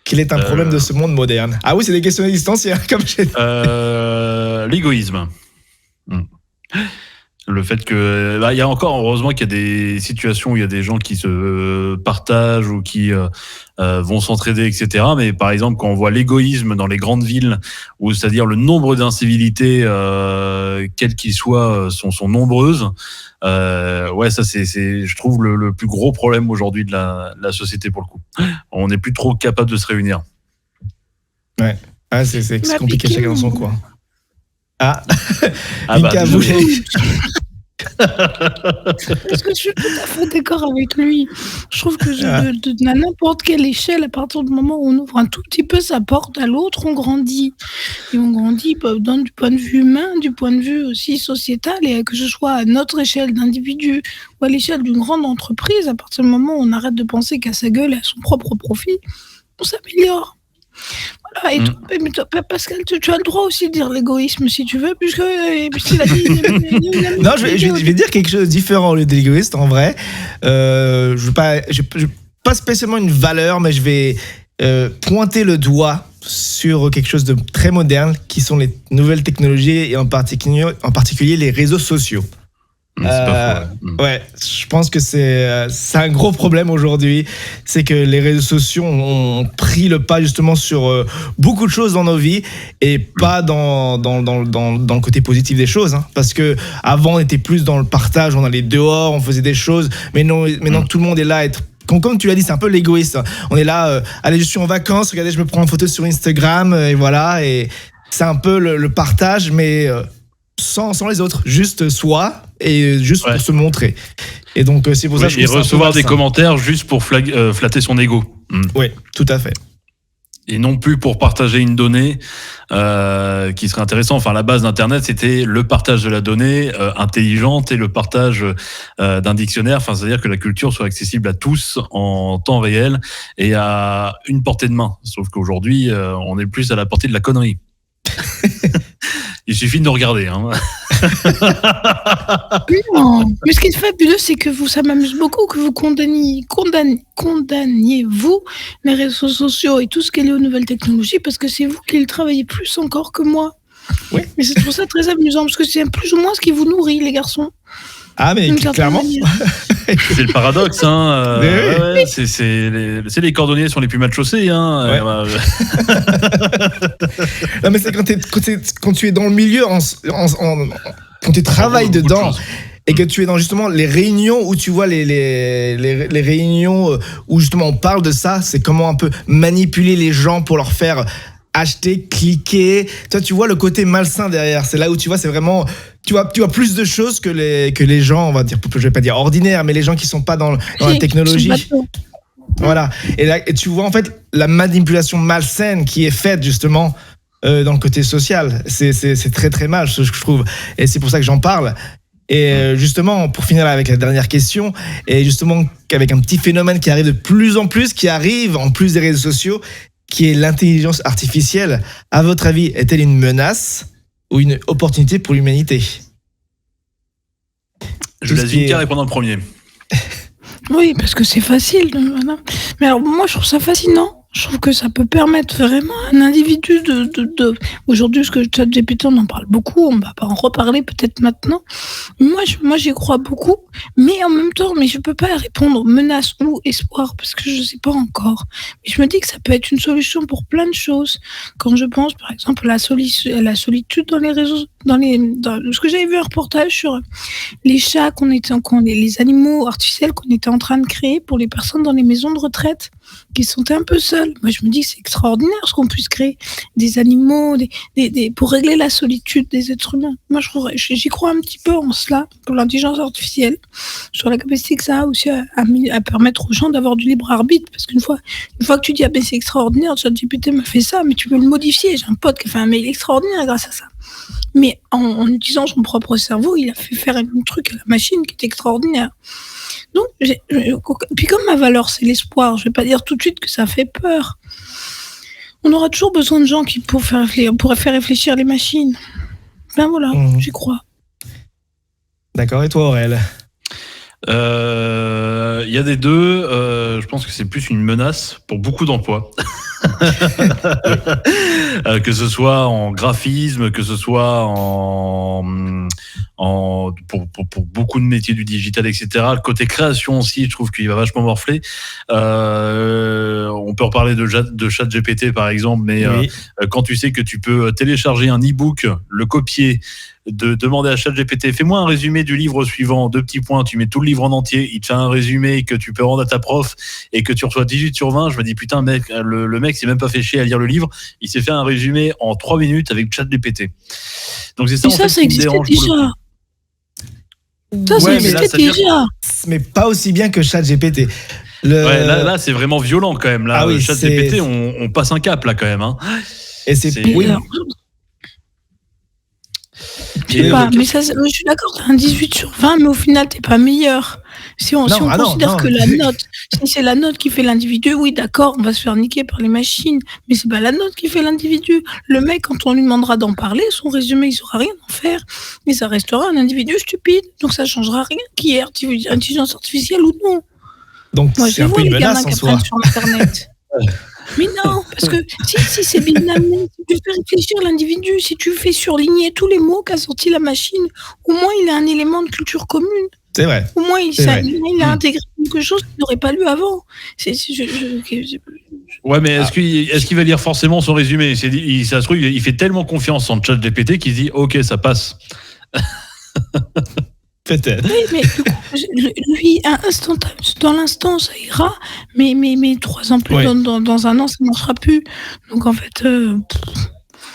Quel est un problème de ce monde moderne ? Ah oui, c'est des questions existentielles, comme j'ai dit. L'égoïsme. Le fait que, il y a encore, heureusement qu'il y a des situations où il y a des gens qui se partagent ou qui vont s'entraider, etc. Mais par exemple, quand on voit l'égoïsme dans les grandes villes, où c'est-à-dire le nombre d'incivilités, quelles qu'ils soient, sont nombreuses. Ça c'est, je trouve le plus gros problème aujourd'hui de la société pour le coup. On n'est plus trop capable de se réunir. Ouais. Ah, c'est compliqué, chacun dans son coin. Ah, Parce que je suis tout à fait d'accord avec lui. Je trouve que à n'importe quelle échelle, à partir du moment où on ouvre un tout petit peu sa porte à l'autre, on grandit. Et on grandit du point de vue humain, du point de vue aussi sociétal, et que ce soit à notre échelle d'individu ou à l'échelle d'une grande entreprise, à partir du moment où on arrête de penser qu'à sa gueule et à son propre profit, on s'améliore. Voilà, et toi, Pascal, tu as le droit aussi de dire l'égoïsme si tu veux, puisqu'il a dit. Non, je vais dire quelque chose de différent au lieu de l'égoïste, en vrai. Je veux pas spécialement une valeur, mais je vais pointer le doigt sur quelque chose de très moderne, qui sont les nouvelles technologies et en particulier les réseaux sociaux. C'est pas faux, ouais, je pense que c'est un gros problème aujourd'hui. C'est que les réseaux sociaux ont pris le pas justement sur beaucoup de choses dans nos vies et pas dans le côté positif des choses. Hein. Parce que avant on était plus dans le partage, on allait dehors, on faisait des choses. Mais non, maintenant tout le monde est là. Comme tu l'as dit, c'est un peu l'égoïste. On est là, allez, je suis en vacances, regardez, je me prends une photo sur Instagram et voilà. Et c'est un peu le partage, mais sans les autres, juste soi et juste pour se montrer. Et donc c'est pour ça que je trouve ça recevoir des commentaires juste pour flatter son ego. Oui, tout à fait. Et non plus pour partager une donnée qui serait intéressant. Enfin, la base d'Internet, c'était le partage de la donnée intelligente et le partage d'un dictionnaire. Enfin, c'est-à-dire que la culture soit accessible à tous en temps réel et à une portée de main. Sauf qu'aujourd'hui, on est plus à la portée de la connerie. Il suffit de nous regarder. Hein. Non. Mais ce qui est fabuleux, c'est que ça m'amuse beaucoup que vous condamniez vous les réseaux sociaux et tout ce qui est lié aux nouvelles technologies, parce que c'est vous qui le travaillez plus encore que moi. Oui. Mais je trouve ça très amusant, parce que c'est plus ou moins ce qui vous nourrit, les garçons. Ah, mais clairement. C'est le paradoxe, hein. Ouais, c'est les cordonniers sont les plus mal chaussés, hein. Ouais. Non, mais c'est quand tu es dans le milieu, quand tu travailles dedans. Et que tu es dans justement les réunions où tu vois les réunions où justement on parle de ça, c'est comment un peu manipuler les gens pour leur faire acheter, cliquer. Toi, tu vois le côté malsain derrière. C'est là où tu vois, c'est vraiment, tu vois plus de choses que les gens, on va dire, je vais pas dire ordinaires, mais les gens qui sont pas dans la technologie. Voilà. Et là, tu vois en fait la manipulation malsaine qui est faite justement dans le côté social. C'est très très mal, ce que je trouve. Et c'est pour ça que j'en parle. Et justement, pour finir avec la dernière question, et justement avec un petit phénomène qui arrive de plus en plus, qui arrive en plus des réseaux sociaux, qui est l'intelligence artificielle. À votre avis, est-elle une menace ou une opportunité pour l'humanité? Je laisse Vinka répondre en premier. Oui, parce que c'est facile. Voilà. Mais alors, moi, je trouve ça fascinant. Je trouve que ça peut permettre vraiment à un individu de... Aujourd'hui, ce que ChatGPT, on en parle beaucoup, on va pas en reparler peut-être maintenant. Moi, j'y crois beaucoup, mais en même temps, je peux pas répondre menace ou espoir, parce que je sais pas encore. Mais je me dis que ça peut être une solution pour plein de choses. Quand je pense, par exemple, à la solitude dans les réseaux, ce que j'avais vu un reportage sur les chats les animaux artificiels qu'on était en train de créer pour les personnes dans les maisons de retraite, qui se sentaient un peu seuls. Moi, je me dis que c'est extraordinaire ce qu'on puisse créer des animaux pour régler la solitude des êtres humains. Moi, j'y crois un petit peu en cela, pour l'intelligence artificielle, sur la capacité que ça a aussi à permettre aux gens d'avoir du libre arbitre. Parce qu'une fois que tu dis, ah ben c'est extraordinaire, ChatGPT m'a fait ça, mais tu peux le modifier. J'ai un pote qui a fait un mail extraordinaire grâce à ça. Mais en utilisant son propre cerveau, il a fait faire un truc à la machine qui est extraordinaire. Donc, puis comme ma valeur, c'est l'espoir, je vais pas dire tout de suite que ça fait peur. On aura toujours besoin de gens qui pourraient faire réfléchir les machines. Ben voilà, j'y crois. D'accord, et toi, Aurel? Il y a des deux. Je pense que c'est plus une menace pour beaucoup d'emplois. Que ce soit en graphisme, que ce soit pour beaucoup de métiers du digital, etc. Le côté création aussi, je trouve qu'il va vachement morfler. On peut reparler de ChatGPT par exemple, mais oui. Quand tu sais que tu peux télécharger un e-book, le copier, de demander à ChatGPT, fais-moi un résumé du livre suivant, 2 petits points, tu mets tout le livre en entier, il te fait un résumé que tu peux rendre à ta prof et que tu reçois 18 sur 20, je me dis putain mec, le mec s'est même pas fait chier à lire le livre, il s'est fait un résumé en 3 minutes avec ChatGPT. Donc c'est ça, en fait, qui me dérange déjà. Ça existait déjà. Mais pas aussi bien que ChatGPT. Ouais, là c'est vraiment violent quand même. Là, oui, ChatGPT, on passe un cap là quand même. Hein. Et c'est oui. Mais ça, je suis d'accord, t'as un 18 sur 20, mais au final, t'es pas meilleur. Si on considère que la note, si c'est la note qui fait l'individu, oui, d'accord, on va se faire niquer par les machines, mais c'est pas la note qui fait l'individu. Le mec, quand on lui demandera d'en parler, son résumé, il saura rien en faire, mais ça restera un individu stupide, donc ça changera rien qui est intelligence artificielle ou non. Donc moi, c'est un peu une menace en soi. Sur Internet. Mais non, parce que si c'est bien amené, si tu fais réfléchir l'individu, si tu fais surligner tous les mots qu'a sorti la machine, au moins il a un élément de culture commune. C'est vrai. Au moins il a intégré quelque chose qu'il n'aurait pas lu avant. Ouais, mais est-ce qu'il va lire forcément son résumé? Ça se trouve, il fait tellement confiance en ChatGPT qu'il se dit ok, ça passe. Peut-être. Oui, mais lui, dans l'instant, ça ira, mais 3 ans plus, oui. dans un an, ça ne marchera plus. Donc en fait...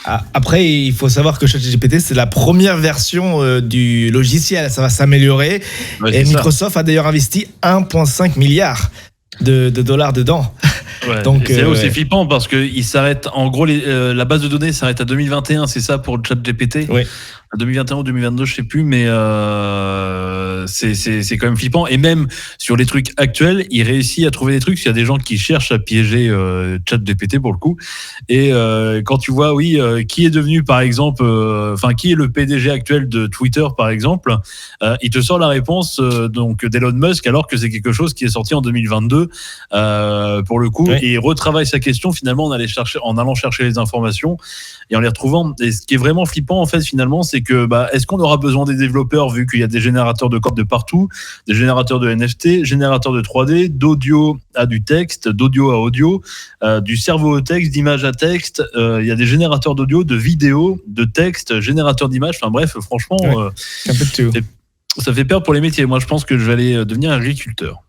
Après, il faut savoir que ChatGPT, c'est la première version du logiciel. Ça va s'améliorer. Ouais, et Microsoft a d'ailleurs investi 1,5 milliard de dollars dedans. Ouais, donc, c'est là où c'est flippant parce qu'il s'arrête, en gros, la base de données s'arrête à 2021, c'est ça pour ChatGPT. Oui. 2021 ou 2022, je sais plus, mais c'est quand même flippant. Et même sur les trucs actuels, il réussit à trouver des trucs. Il y a des gens qui cherchent à piéger ChatGPT pour le coup. Et quand tu vois, qui est devenu, par exemple, qui est le PDG actuel de Twitter, par exemple, il te sort la réponse donc d'Elon Musk, alors que c'est quelque chose qui est sorti en 2022 pour le coup. Oui. Et il retravaille sa question finalement en allant chercher les informations et en les retrouvant. Et ce qui est vraiment flippant en fait finalement, c'est que est-ce qu'on aura besoin des développeurs vu qu'il y a des générateurs de code de partout, des générateurs de NFT, générateurs de 3D, d'audio à du texte, d'audio à audio, du cerveau au texte, d'image à texte, il y a des générateurs d'audio, de vidéo, de texte, générateurs d'images, enfin bref, franchement, un peu de tout. Ça fait peur pour les métiers. Moi, je pense que je vais aller devenir agriculteur.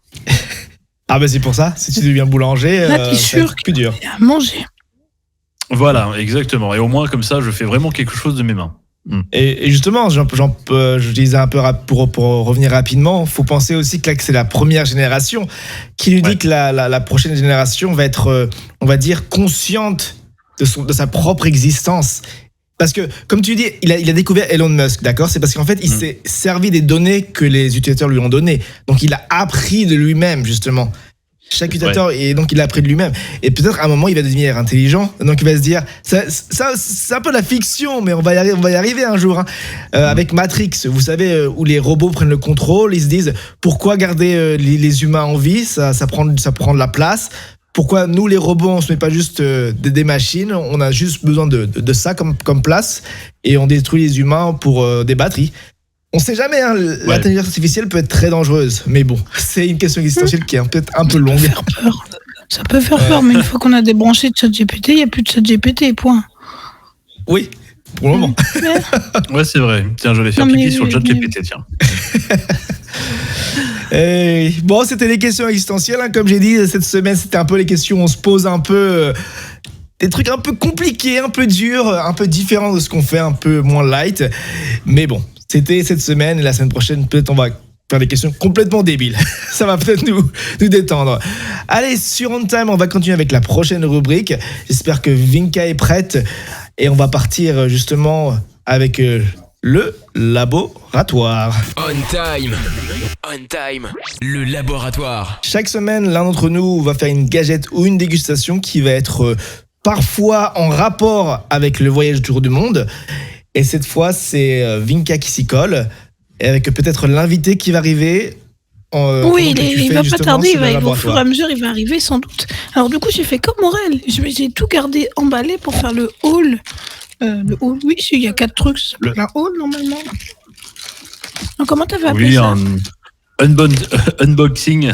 Ah c'est pour ça, si tu deviens boulanger, c'est plus dur. À manger. Voilà, exactement. Et au moins, comme ça, je fais vraiment quelque chose de mes mains. Et justement, je disais un peu pour revenir rapidement, il faut penser aussi que là, que c'est la première génération qui lui dit que la prochaine génération va être, on va dire, consciente de sa propre existence. Parce que, comme tu dis, il a découvert Elon Musk, d'accord ? C'est parce qu'en fait, il s'est servi des données que les utilisateurs lui ont données. Donc, il a appris de lui-même, justement. Chaque utilisateur, et donc il a appris de lui-même. Et peut-être à un moment, il va devenir intelligent. Donc il va se dire, ça c'est un peu la fiction, mais on va y arriver un jour. Hein. Avec Matrix, vous savez, où les robots prennent le contrôle, ils se disent, pourquoi garder les humains en vie, ça prend de la place. Pourquoi nous, les robots, on se met pas juste des machines, on a juste besoin de ça comme place, et on détruit les humains pour des batteries. On sait jamais, hein, l'intelligence artificielle peut être très dangereuse, mais bon, c'est une question existentielle qui est peut-être un peu longue. Ça peut faire peur, mais une fois qu'on a débranché de ChatGPT, il n'y a plus de ChatGPT, point. Oui, pour le moment. Ouais, c'est vrai. Tiens, je vais faire pipi sur le ChatGPT, tiens. Bon, c'était les questions existentielles, hein. Comme j'ai dit, cette semaine, c'était un peu les questions où on se pose un peu des trucs un peu compliqués, un peu durs, un peu différents de ce qu'on fait, un peu moins light. Mais bon, c'était cette semaine, et la semaine prochaine, peut-être on va faire des questions complètement débiles. Ça va peut-être nous détendre. Allez, sur On Time, on va continuer avec la prochaine rubrique. J'espère que Vinka est prête, et on va partir justement avec le laboratoire. On Time, le laboratoire. Chaque semaine, l'un d'entre nous va faire une gâchette ou une dégustation qui va être parfois en rapport avec le voyage autour du monde. Et cette fois, c'est Vinka qui s'y colle, et avec peut-être l'invité qui va arriver. Oui, il va pas tarder, au fur et à mesure, il va arriver sans doute. Alors du coup, j'ai fait comme Aurel, j'ai tout gardé emballé pour faire le haul. Le haul, oui, il y a 4 trucs, ça s'appelle un haul normalement. Donc, comment t'avais appelé ça? Unboxing.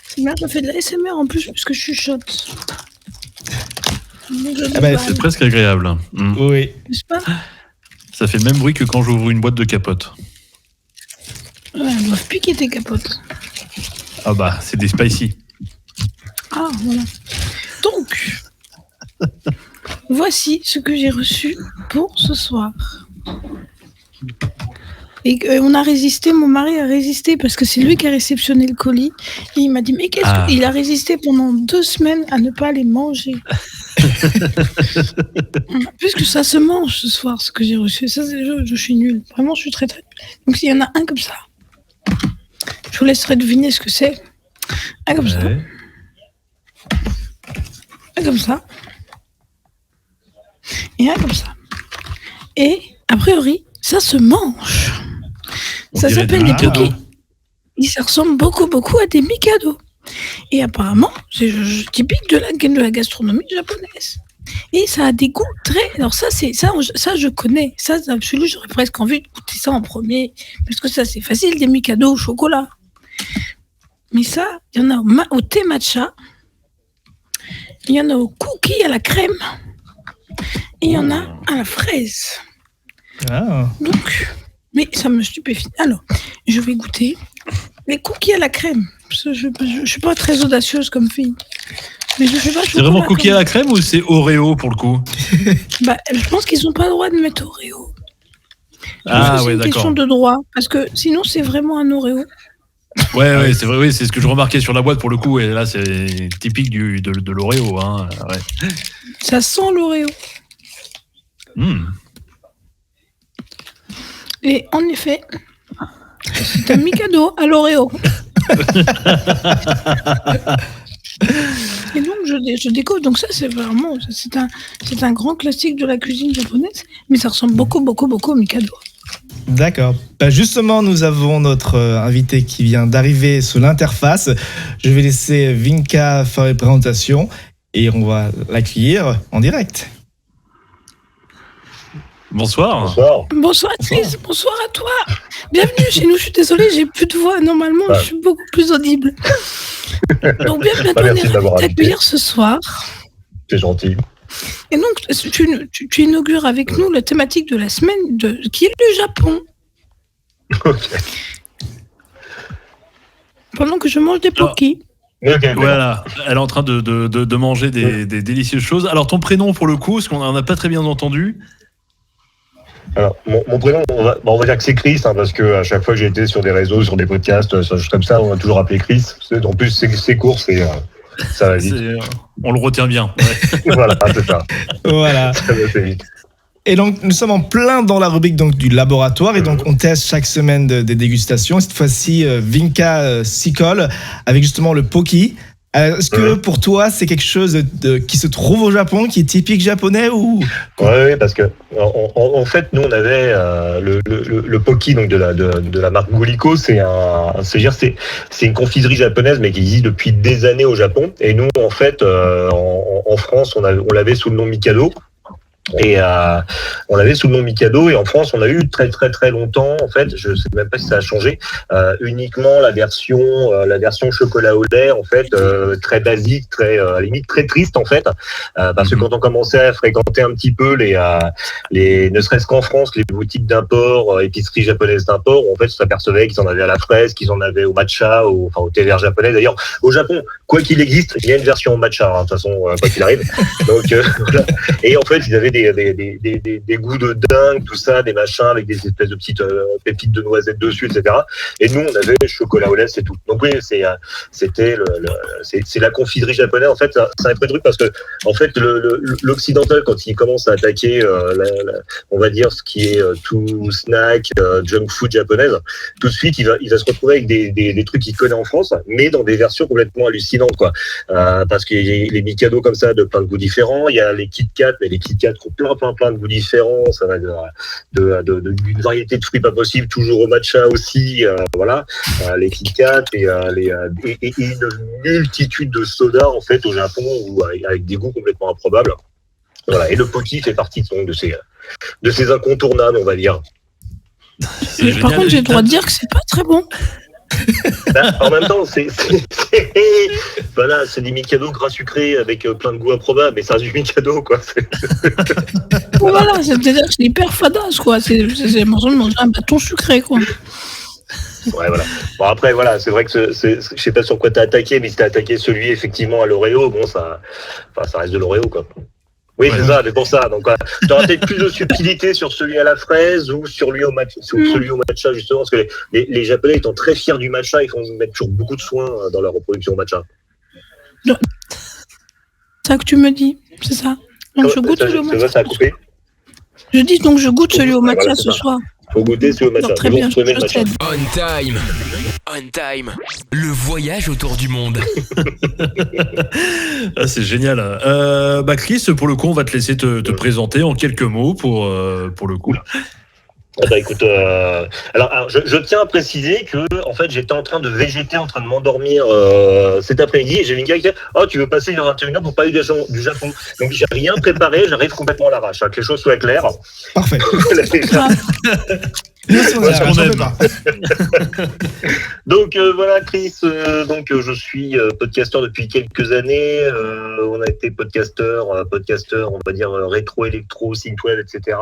C'est bien, ça fait de la SMR en plus, puisque je chuchote. C'est presque agréable. Oui. N'est-ce pas? Ça fait le même bruit que quand j'ouvre une boîte de capotes. Ouais, elles doivent piquer tes capotes. Ah bah, c'est des spicy. Ah, voilà. Donc, voici ce que j'ai reçu pour ce soir. Et on a résisté, mon mari a résisté parce que c'est lui qui a réceptionné le colis. Et il m'a dit, mais qu'est-ce qu'il a résisté pendant 2 semaines à ne pas les manger. Puisque ça se mange ce soir, ce que j'ai reçu. Ça, je suis nulle. Vraiment, je suis très, très nulle. Donc, s'il y en a un comme ça, je vous laisserai deviner ce que c'est. Un comme ça. Un comme ça. Et un comme ça. Et, a priori, ça se mange. Ça s'appelle des Poké. Et ça ressemble beaucoup, beaucoup à des Mikado. Et apparemment, c'est typique de la gastronomie japonaise. Et ça a des goûts très... Alors ça, je connais. Ça, absolument, j'aurais presque envie de goûter ça en premier. Parce que ça, c'est facile, des Mikado au chocolat. Mais ça, il y en a au thé matcha. Il y en a au cookie à la crème. Et il y en a à la fraise. Ah. Donc, mais ça me stupéfie. Alors, je vais goûter les cookies à la crème. Je suis pas très audacieuse comme fille. Mais je sais pas. C'est vraiment cookies à la crème ou c'est Oreo pour le coup? Je pense qu'ils n'ont pas le droit de mettre Oreo. Ah ouais, d'accord. C'est une question de droit, parce que sinon c'est vraiment un Oreo. Ouais, c'est vrai, oui, c'est ce que je remarquais sur la boîte pour le coup, et là c'est typique de l'Oreo, hein. Ouais. Ça sent l'Oreo. Et en effet, c'est un Mikado à l'Oreo. Et donc je découvre, donc ça c'est vraiment, c'est un grand classique de la cuisine japonaise, mais ça ressemble beaucoup, beaucoup, beaucoup au Mikado. D'accord. Justement, nous avons notre invité qui vient d'arriver sur l'interface. Je vais laisser Vinka faire les présentations et on va l'accueillir en direct. Bonsoir. Bonsoir Chris, bonsoir à toi. Bienvenue chez nous, je suis désolée, j'ai plus de voix. Normalement, je suis beaucoup plus audible. Donc bienvenue à toi, on est ravis de t'accueillir ce soir. C'est gentil. Et donc, tu inaugures avec nous la thématique de la semaine qui est le Japon. Ok. Pendant que je mange des Poké. Okay, voilà, elle est en train de manger des délicieuses choses. Alors ton prénom pour le coup, parce qu'on n'en a pas très bien entendu. Alors, mon prénom, on va dire que c'est Chris, hein, parce que à chaque fois que j'ai été sur des réseaux, sur des podcasts, comme ça, on a toujours appelé Chris. En plus, c'est court, ça va vite. On le retient bien. Ouais. Voilà, c'est ça. Voilà. Ça va assez vite. Et donc, nous sommes en plein dans la rubrique donc, du laboratoire. Et donc, on teste chaque semaine des dégustations. Cette fois-ci, Vinka s'y colle avec justement le Poki. Est-ce que pour toi, c'est quelque chose qui se trouve au Japon, qui est typique japonais ou... Oui, parce que en fait, nous, on avait le Poki donc de la marque Guliko. C'est une confiserie japonaise, mais qui existe depuis des années au Japon. Et nous, en fait, en France, on l'avait sous le nom Mikado. Et on l'avait sous le nom Mikado, et en France on a eu très très très longtemps, en fait je sais même pas si ça a changé, uniquement la version chocolat au lait, en fait, très basique, très à la limite très triste, en fait, parce que quand on commençait à fréquenter un petit peu les ne serait-ce qu'en France, les boutiques d'import, épiceries japonaises d'import, en fait on s'apercevait qu'ils en avaient à la fraise, qu'ils en avaient au matcha, au thé vert japonais. D'ailleurs au Japon, quoi qu'il existe, il y a une version au matcha, de toute façon, quoi qu'il arrive. Donc voilà. Et en fait ils avaient des goûts de dingue, tout ça, des machins avec des espèces de petites pépites de noisettes dessus, etc. Et nous, on avait chocolat au lait, c'est tout. Donc oui, c'est la confiserie japonaise. En fait, c'est un peu de truc parce que, en fait, l'occidental, quand il commence à attaquer, on va dire, ce qui est tout snack, junk food japonaise, tout de suite, il va se retrouver avec des trucs qu'il connaît en France, mais dans des versions complètement hallucinantes, quoi. Parce qu'il y a les Mikado comme ça, de plein de goûts différents. Il y a les Kit Kat, mais les Kit Kat plein de goûts différents, ça va d'une variété de fruits pas possible, toujours au matcha aussi, voilà, les Kit Kat et une multitude de sodas en fait au Japon avec des goûts complètement improbables. Voilà, et le Poki fait partie de ces incontournables, on va dire. Par contre, j'ai le droit de dire que c'est pas très bon. En même temps, voilà, c'est des Mikado gras sucrés avec plein de goûts improbables, mais ça reste du Mikado, quoi. Voilà, c'est-à-dire que c'est hyper fadasse, quoi. C'est l'impression de manger un bâton sucré, quoi. Ouais, voilà. Bon, après, voilà, c'est vrai que je sais pas sur quoi t'as attaqué, mais si t'as attaqué celui effectivement à l'Oreo, bon, ça reste de l'Oreo, quoi. Oui, ouais. C'est ça, mais pour ça. Donc, tu auras peut-être plus de subtilité sur celui à la fraise ou sur celui au matcha, justement, parce que les Japonais étant très fiers du matcha, ils font mettre toujours beaucoup de soin dans leur reproduction au matcha. Non. C'est ça que tu me dis, c'est ça. Donc, je goûte celui au matcha. Ça a coupé. Je dis donc, je goûte celui au matcha ce soir. Faut goûter celui au matcha. Très bien, je On time. Le voyage autour du monde. Ah, c'est génial. Chris, pour le coup, on va te laisser te présenter en quelques mots pour le coup. Écoute, alors je tiens à préciser que en fait j'étais en train de végéter, en train de m'endormir cet après-midi, et j'ai une gars qui dit tu veux passer une 21h pour parler du Japon. Donc j'ai rien préparé, j'arrive complètement à l'arrache, que les choses soient claires. Parfait. Donc voilà, Chris, je suis podcasteur depuis quelques années. On a été podcasteur, on va dire rétro, électro, synthwave, etc.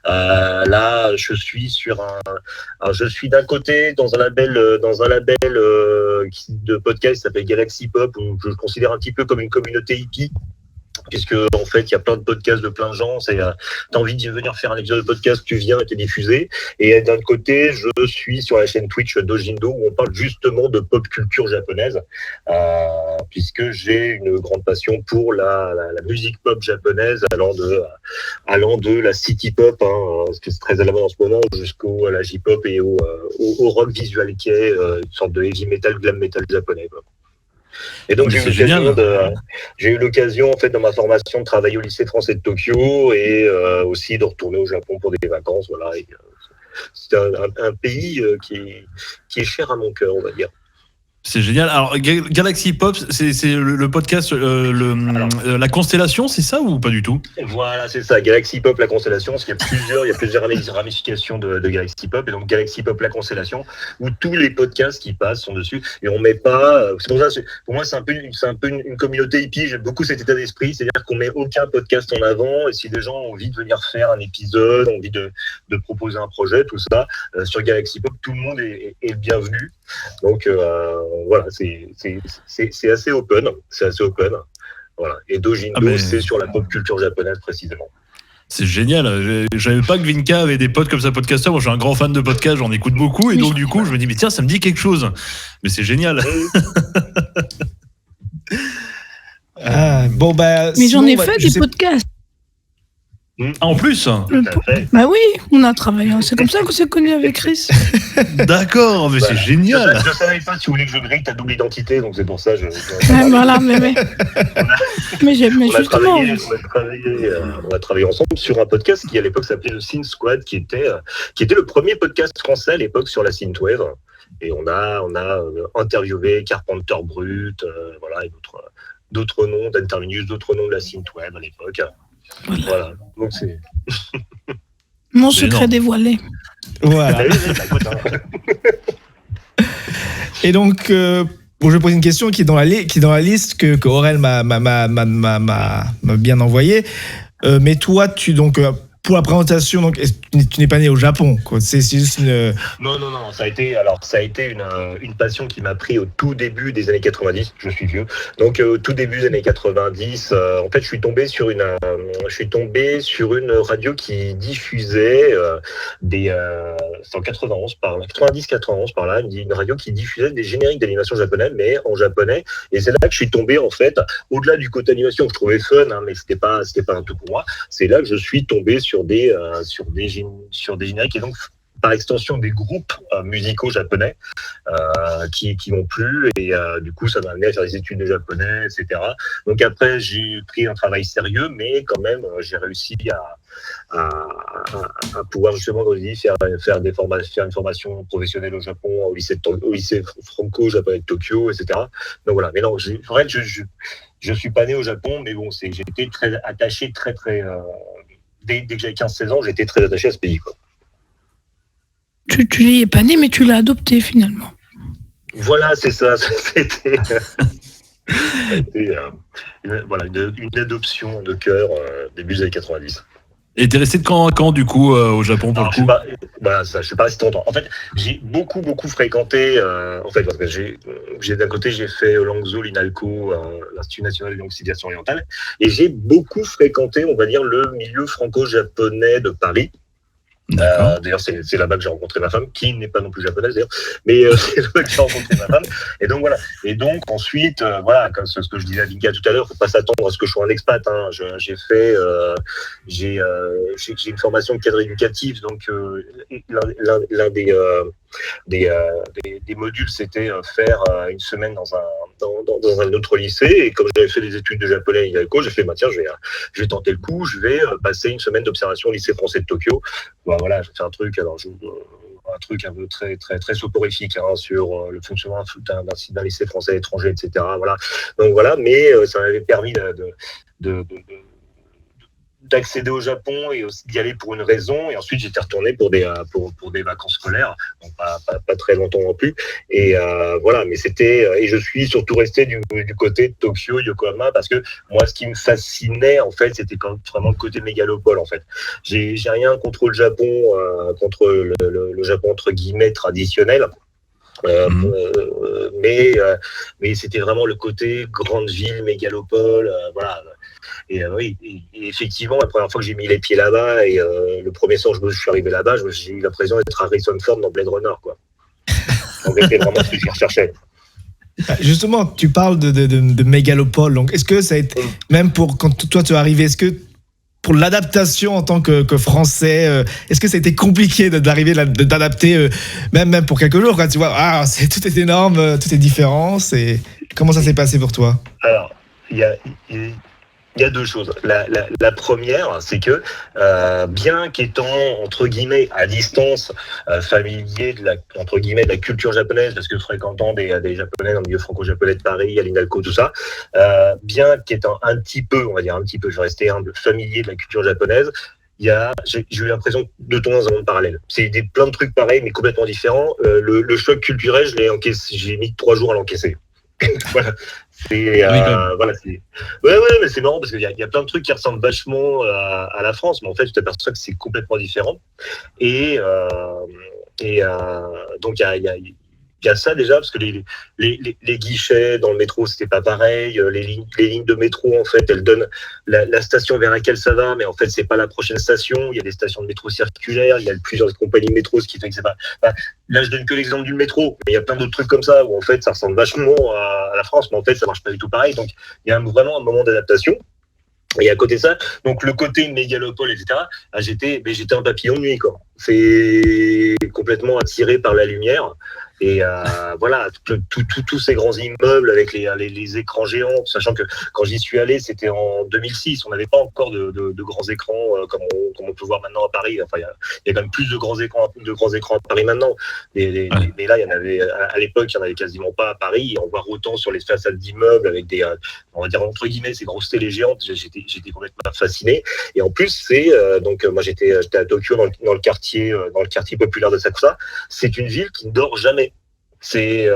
Là, je suis je suis d'un côté dans un label de podcast qui s'appelle Galaxy Pop, où je le considère un petit peu comme une communauté hippie. Puisque en fait il y a plein de podcasts de plein de gens, t'as envie de venir faire un épisode de podcast, tu viens et t'es diffusé. Et d'un côté, je suis sur la chaîne Twitch Dojindo, où on parle justement de pop culture japonaise, puisque j'ai une grande passion pour la musique pop japonaise, allant de la city pop, parce que c'est très à la mode en ce moment, jusqu'à la J-pop et au rock visual kei, une sorte de heavy metal, glam metal japonais, quoi. Et donc j'ai eu l'occasion en fait dans ma formation de travailler au lycée français de Tokyo et aussi de retourner au Japon pour des vacances, voilà. C'est un pays qui est cher à mon cœur, on va dire. C'est génial. Alors Galaxy Pop, c'est le podcast, la constellation, c'est ça ou pas du tout? Voilà, c'est ça. Galaxy Pop, la constellation. Parce qu'il y a plusieurs ramifications de Galaxy Pop, et donc Galaxy Pop, la constellation, où tous les podcasts qui passent sont dessus. Et on met pas. C'est pour ça. Pour moi, c'est un peu une communauté hippie. J'aime beaucoup cet état d'esprit, c'est-à-dire qu'on met aucun podcast en avant. Et si des gens ont envie de venir faire un épisode, ont envie de proposer un projet, tout ça, sur Galaxy Pop, tout le monde est le bienvenu. Donc voilà, c'est assez open, voilà. Et Dojindo, c'est sur la pop culture japonaise précisément. C'est génial. Je savais pas que Vinka avait des potes comme ça, podcasteurs. Moi, je suis un grand fan de podcast, j'en écoute beaucoup, et donc du coup, je me dis mais tiens, ça me dit quelque chose. Mais c'est génial. Mais j'en ai fait des podcasts. En plus. Bah oui, on a travaillé. C'est comme ça qu'on s'est connus avec Chris. D'accord, mais c'est génial. Je savais pas si vous voulez que je grille ta double identité, donc c'est pour ça. Voilà, mais justement. On a travaillé ensemble sur un podcast qui à l'époque s'appelait le Synth Squad, qui était le premier podcast français à l'époque sur la synthwave. Et on a interviewé Carpenter Brut, voilà, et d'autres noms d'Interminus, d'autres noms de la synthwave à l'époque. Voilà. Donc c'est mon secret dévoilé. Voilà. Et donc, je vais poser une question qui est dans la liste que Aurel m'a bien envoyée. Mais toi, pour la présentation, donc, tu n'es pas né au Japon, quoi. C'est juste une. Non. Ça a été une passion qui m'a pris au tout début des années 90. Je suis vieux. Donc, au tout début des années 90, en fait, je suis tombé sur une radio qui diffusait c'est en 91 par là, 90-91 par là, une radio qui diffusait des génériques d'animation japonais, mais en japonais. Et c'est là que je suis tombé, en fait, au-delà du côté animation que je trouvais fun, hein, mais c'était pas un tout pour moi. C'est là que je suis tombé sur des génériques et donc par extension des groupes musicaux japonais qui m'ont plu et du coup ça m'a amené à faire des études de japonais, etc. Donc après j'ai pris un travail sérieux, mais quand même j'ai réussi à pouvoir justement faire une formation professionnelle au Japon, au lycée franco-japonais de Tokyo, etc. Donc voilà, mais non, en fait je suis pas né au Japon, mais bon, j'étais très attaché, très dès que j'avais 15-16 ans, j'étais très attaché à ce pays, quoi. Tu n'y es pas né, mais tu l'as adopté finalement. Voilà, c'est ça. C'était une adoption de cœur début des années 90. Et t'es resté de quand à quand, du coup, au Japon, pour le coup? Je suis pas resté longtemps. En fait, j'ai beaucoup fréquenté, parce que d'un côté, j'ai fait Langzhou, l'INALCO, l'Institut national de langue civilisation orientale, et j'ai beaucoup fréquenté, on va dire, le milieu franco-japonais de Paris. D'ailleurs, c'est là-bas que j'ai rencontré ma femme, qui n'est pas non plus japonaise d'ailleurs, mais c'est là-bas que j'ai rencontré ma femme. Et donc voilà. Et donc ensuite, comme ce que je disais à Vinka tout à l'heure, faut pas s'attendre à ce que je sois un expat. Hein. J'ai une formation de cadre éducatif, donc l'un des modules, c'était faire une semaine dans un autre lycée. Et comme j'avais fait des études de japonais à l'INALCO, j'ai fait tiens, je vais tenter le coup, je vais passer une semaine d'observation au lycée français de Tokyo. Voilà, je fais un truc un peu très très très soporifique sur le fonctionnement d'un lycée français à l'étranger, etc. Voilà. Donc voilà, mais ça m'avait permis d'accéder au Japon et aussi d'y aller pour une raison. Et ensuite, j'étais retourné pour des vacances scolaires, donc pas très longtemps non plus. Et voilà, mais et je suis surtout resté du côté de Tokyo, Yokohama, parce que moi, ce qui me fascinait, en fait, c'était vraiment le côté mégalopole, en fait. J'ai rien contre le Japon, contre le Japon entre guillemets traditionnel. Mais c'était vraiment le côté grande ville, mégalopole, voilà. Et oui, et effectivement, la première fois que j'ai mis les pieds là-bas et le premier soir où je suis arrivé là-bas, j'ai eu l'impression d'être Harrison Ford dans Blade Runner, quoi. Donc c'était vraiment ce que je recherchais. Justement, tu parles de mégalopole. Donc, est-ce que ça a été, même pour quand toi tu es arrivé, est-ce que pour l'adaptation en tant que Français, est-ce que ça a été compliqué d'arriver d'adapter, même pour quelques jours, quand tu vois, tout est énorme, tout est différent. Comment ça s'est passé pour toi? Alors, il y a deux choses. La première, c'est que bien qu'étant entre guillemets à distance, familier de la culture japonaise, parce que fréquentant des japonais dans le milieu franco-japonais de Paris, à l'INALCO, tout ça, bien qu'étant un petit peu, je restais humble, familier de la culture japonaise, j'ai eu l'impression de tomber dans un monde parallèle. C'est plein de trucs pareils, mais complètement différents. Le choc culturel, j'ai mis 3 jours à l'encaisser. Voilà. Mais c'est marrant parce qu'il y a plein de trucs qui ressemblent vachement à la France, mais en fait, tu t'aperçois que c'est complètement différent. Et donc, il y a ça déjà, parce que les guichets dans le métro, c'était pas pareil. Les lignes de métro, en fait, elles donnent la station vers laquelle ça va, mais en fait, c'est pas la prochaine station. Il y a des stations de métro circulaires, il y a plusieurs compagnies de métro, ce qui fait que c'est pas. Là, je donne que l'exemple du métro, mais il y a plein d'autres trucs comme ça où en fait, ça ressemble vachement à la France, mais en fait, ça marche pas du tout pareil. Donc, il y a vraiment un moment d'adaptation. Et à côté de ça, donc le côté mégalopole, etc., j'étais un papillon de nuit, quoi. C'est complètement attiré par la lumière. Et voilà, tous ces grands immeubles avec les écrans géants, sachant que quand j'y suis allé, c'était en 2006, on n'avait pas encore de grands écrans comme on peut voir maintenant à Paris. Enfin, il y a quand même plus de grands écrans à Paris maintenant. Mais là, il y en avait à l'époque, il n'y en avait quasiment pas à Paris. Et en voir autant sur les façades d'immeubles avec des, on va dire entre guillemets, ces grosses télés géantes, j'étais complètement fasciné. Et en plus, c'est donc moi j'étais à Tokyo dans le quartier populaire de Sakusa. C'est une ville qui ne dort jamais. Je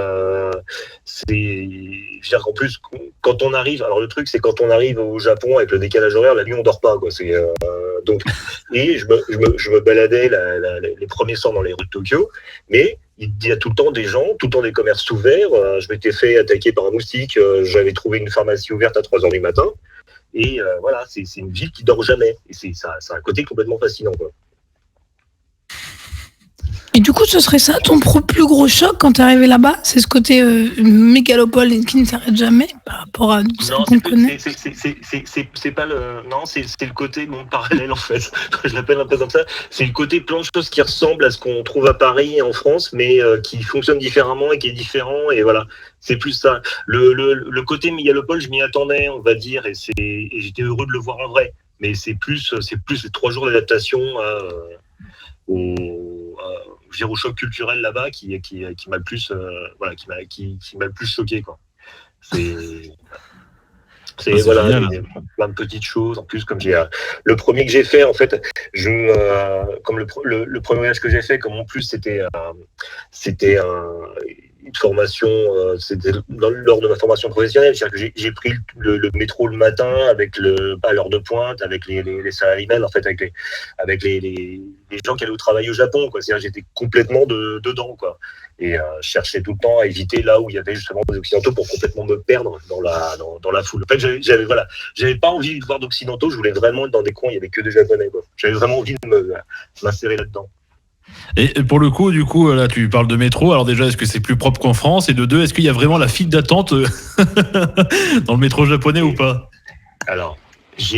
veux dire qu'en plus, quand on arrive, alors le truc, c'est quand on arrive au Japon avec le décalage horaire, la nuit on dort pas, quoi. Donc, et je me baladais les premiers soirs dans les rues de Tokyo, mais il y a tout le temps des gens, tout le temps des commerces ouverts. Je m'étais fait attaquer par un moustique, j'avais trouvé une pharmacie ouverte à 3h du matin, et voilà, c'est une ville qui dort jamais, et c'est un côté complètement fascinant, quoi. Et du coup, ce serait ça ton plus gros choc quand t'es arrivé là-bas? C'est ce côté mégalopole qui ne s'arrête jamais par rapport à ce qu'on connaît? C'est pas le... Non, c'est le côté monde parallèle, en fait. Je l'appelle un peu comme ça. C'est le côté plein de choses qui ressemblent à ce qu'on trouve à Paris et en France, mais qui fonctionnent différemment et qui est différent. Et voilà, c'est plus ça. Le côté mégalopole, je m'y attendais, on va dire, et j'étais heureux de le voir en vrai. Mais c'est plus les 3 jours d'adaptation au choc culturel là-bas qui m'a le plus qui m'a le plus choqué, quoi. C'est voilà, plein de petites choses. En plus, comme le premier que j'ai fait, en fait, comme le premier voyage que j'ai fait, comme en plus c'était une formation, c'était lors de ma formation professionnelle, c'est-à-dire que j'ai pris le métro le matin avec à l'heure de pointe, avec les salarymen, en fait, avec les gens qui allaient au travail au Japon, quoi. C'est-à-dire que j'étais complètement dedans, quoi. Et je cherchais tout le temps à éviter là où il y avait justement des occidentaux pour complètement me perdre dans la foule. En fait, j'avais pas envie de voir d'occidentaux, je voulais vraiment être dans des coins où il y avait que des japonais, quoi. J'avais vraiment envie de m'insérer là-dedans. Et pour le coup, là, tu parles de métro. Alors déjà, est-ce que c'est plus propre qu'en France? Et de deux, est-ce qu'il y a vraiment la file d'attente dans le métro japonais ou pas? Alors, ça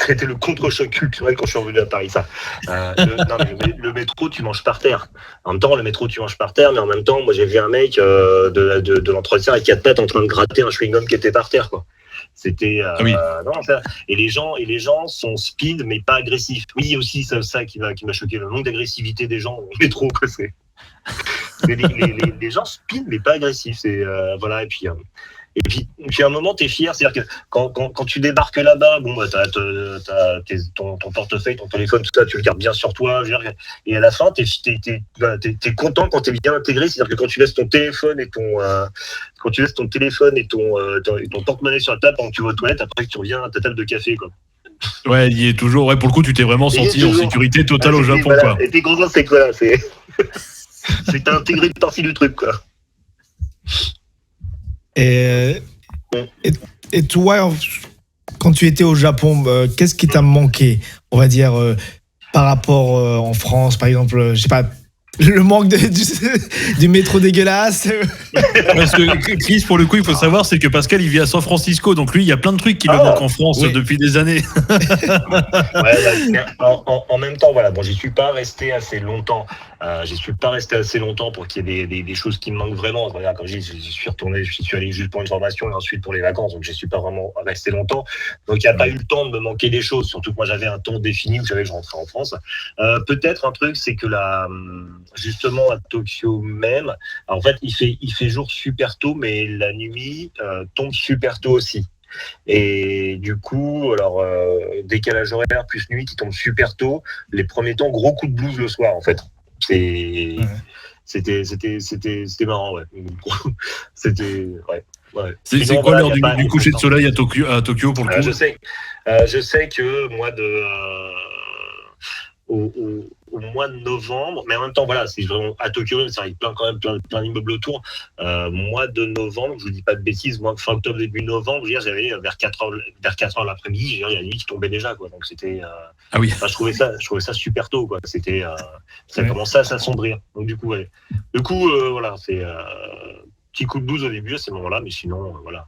a été le contre-choc culturel quand je suis revenu à Paris, ça. Le métro, tu manges par terre. En même temps, le métro, tu manges par terre, mais en même temps, moi, j'ai vu un mec de l'entretien avec 4 pattes en train de gratter un chewing-gum qui était par terre, quoi. C'était oui. Non, ça, et les gens sont speed mais pas agressifs. Oui, aussi ça qui m'a choqué, le nombre d'agressivité des gens au métro, quoi. Les gens speed mais pas agressifs, c'est voilà. Et puis à un moment, t'es fier, c'est-à-dire que quand tu débarques là-bas, bon, bah, t'as ton portefeuille, ton téléphone, tout ça, tu le gardes bien sur toi, et à la fin, t'es content quand t'es bien intégré, c'est-à-dire que quand tu laisses ton téléphone et ton porte-monnaie sur la table pendant que tu vas aux toilettes, après que tu reviens à ta table de café, quoi. Ouais, il y est toujours. Ouais, pour le coup, tu t'es vraiment senti en sécurité totale au Japon, voilà, quoi. Et t'es content, c'est quoi, c'est t'as intégré une partie du truc, quoi. Et toi, quand tu étais au Japon, qu'est-ce qui t'a manqué, on va dire, par rapport en France, par exemple, je sais pas, le manque du métro dégueulasse. Parce que Chris, pour le coup, il faut savoir, c'est que Pascal, il vit à San Francisco, donc lui, il y a plein de trucs qui le manquent en France depuis des années. Ouais, en même temps, voilà, bon, j'y suis pas resté assez longtemps. Pour qu'il y ait des choses qui me manquent vraiment. Comme je dis, j'y suis allé juste pour une formation et ensuite pour les vacances, donc je suis pas vraiment resté longtemps. Donc il n'y a pas eu le temps de me manquer des choses, surtout que moi j'avais un temps défini où je savais que je rentrais en France. Peut-être un truc, c'est que justement à Tokyo même, en fait il fait jour super tôt, mais la nuit tombe super tôt aussi. Et du coup, alors décalage horaire plus nuit qui tombe super tôt. Les premiers temps, gros coup de blues le soir, en fait. C'était marrant, ouais. C'était ouais. C'est quoi l'heure du coucher de soleil à Tokyo pour le coup? Je sais que moi au mois de novembre, mais en même temps, voilà, c'est vraiment à Tokyo, ça arrive quand même plein d'immeubles autour. Mois de novembre, je vous dis pas de bêtises, fin octobre, début novembre, j'avais vers 4h l'après-midi, la nuit qui tombait déjà, quoi. Donc c'était. Ah oui. Je trouvais ça super tôt, quoi. C'était. Ça commençait à s'assombrir. Donc du coup, ouais. Du coup, voilà, c'est petit coup de blues au début à ces moments-là, mais sinon, voilà.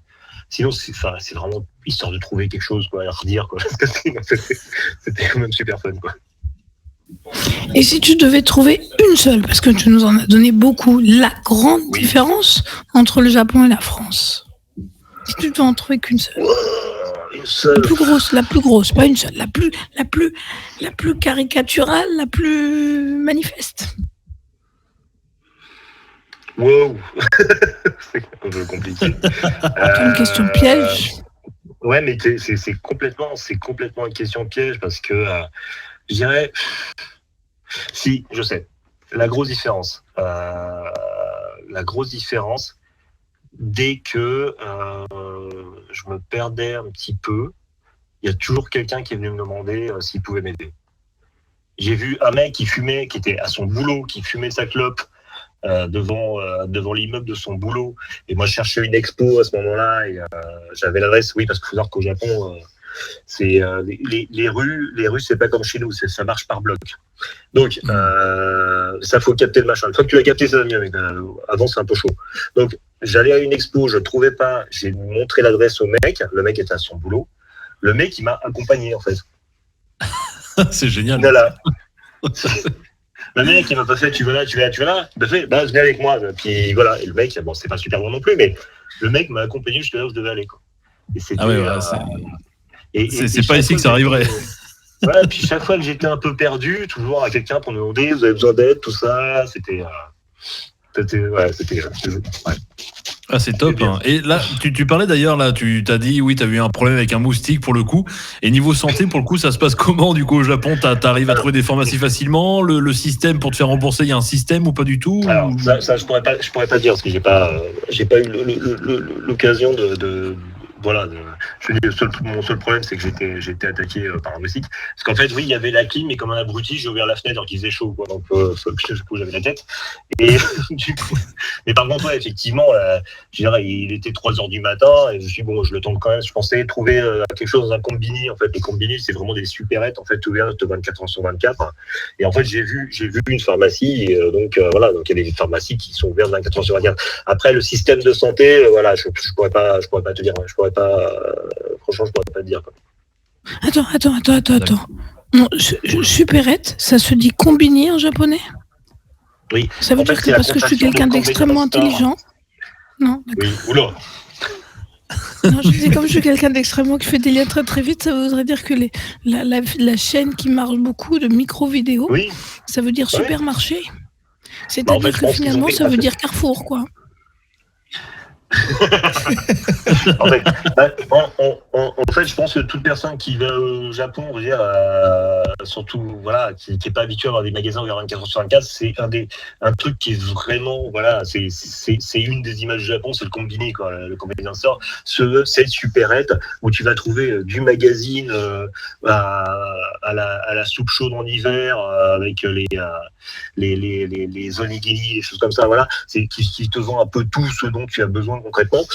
Sinon, c'est vraiment histoire de trouver quelque chose, quoi, à redire, quoi. Parce que c'était quand même super fun, quoi. Et si tu devais trouver une seule, parce que tu nous en as donné beaucoup, la grande différence entre le Japon et la France. Si tu devais en trouver qu'une seule. Une seule. La plus grosse, pas une seule, la plus caricaturale, la plus manifeste. Wow. C'est un peu compliqué. C'est une question piège. Ouais, mais c'est complètement une question piège parce que je dirais, si, je sais, la grosse différence, dès que je me perdais un petit peu, il y a toujours quelqu'un qui est venu me demander s'il pouvait m'aider. J'ai vu un mec qui fumait, qui était à son boulot, qui fumait sa clope devant l'immeuble de son boulot. Et moi, je cherchais une expo à ce moment-là et j'avais l'adresse. Oui, parce qu'il faut savoir qu'au Japon, c'est les rues, c'est pas comme chez nous, ça marche par bloc. Donc, ça faut capter le machin. Une fois que tu l'as capté, ça va mieux. Mais avant, c'est un peu chaud. Donc, j'allais à une expo, je ne trouvais pas. J'ai montré l'adresse au mec. Le mec était à son boulot. Le mec, il m'a accompagné, en fait. C'est génial. Voilà. Le mec, il m'a pas fait, tu vas là. Il m'a fait, venez avec moi. Puis voilà. Et le mec, bon, c'est pas super bon non plus, mais le mec m'a accompagné jusqu'à là où je devais aller, quoi. Et c'était, c'est pas ici que ça arriverait. Ouais, puis chaque fois que j'étais un peu perdu, toujours à quelqu'un pour me demander, vous avez besoin d'aide, tout ça, c'était. Ah, c'est top. Hein. Et là, tu parlais d'ailleurs, là, tu t'as dit, oui, tu as eu un problème avec un moustique pour le coup. Et niveau santé, pour le coup, ça se passe comment du coup au Japon? T'arrives à trouver des pharmacies facilement? Le système pour te faire rembourser, il y a un système ou pas du tout? Alors, ça je pourrais pas dire parce que j'ai pas eu l'occasion de voilà. Je dis, mon seul problème, c'est que j'ai été attaqué par un moustique. Parce qu'en fait, oui, il y avait la clim, mais comme un abruti, j'ai ouvert la fenêtre alors qu'il faisait chaud, quoi. Donc, du coup, j'avais la tête. Et du coup, mais par contre, ouais, effectivement, je dirais, il était 3h du matin, et je me suis dit, bon, je le tente quand même. Je pensais trouver quelque chose dans un combini. En fait, les combini, c'est vraiment des supérettes, en fait, ouvertes 24h/24. Et en fait, j'ai vu une pharmacie, et, donc, voilà. Donc, il y a des pharmacies qui sont ouvertes 24h/24. Après, le système de santé, voilà, je pourrais pas te dire, franchement, je pourrais pas te dire, quoi. Attends. Non, supérette, ça se dit combini en japonais? Oui. Ça veut dire que parce que je suis quelqu'un d'extrêmement intelligent. Non, d'accord. Oui, oula. Non, je disais, comme je suis quelqu'un d'extrêmement qui fait des liens très très vite, ça voudrait dire que la chaîne qui marche beaucoup de micro-vidéos, oui. Ça veut dire supermarché. C'est-à-dire que finalement, ça veut dire Carrefour, quoi. En fait, je pense que toute personne qui va au Japon, on va dire, surtout voilà, qui n'est pas habitué à avoir des magasins ouverts 24h/24, c'est un truc qui est vraiment, voilà, c'est une des images du Japon, c'est le combini, quoi, le convenience store. Cette supérette où tu vas trouver du magazine à la soupe chaude en hiver avec les onigiri, des choses comme ça, voilà, qui te vend un peu tout ce dont tu as besoin concrètement.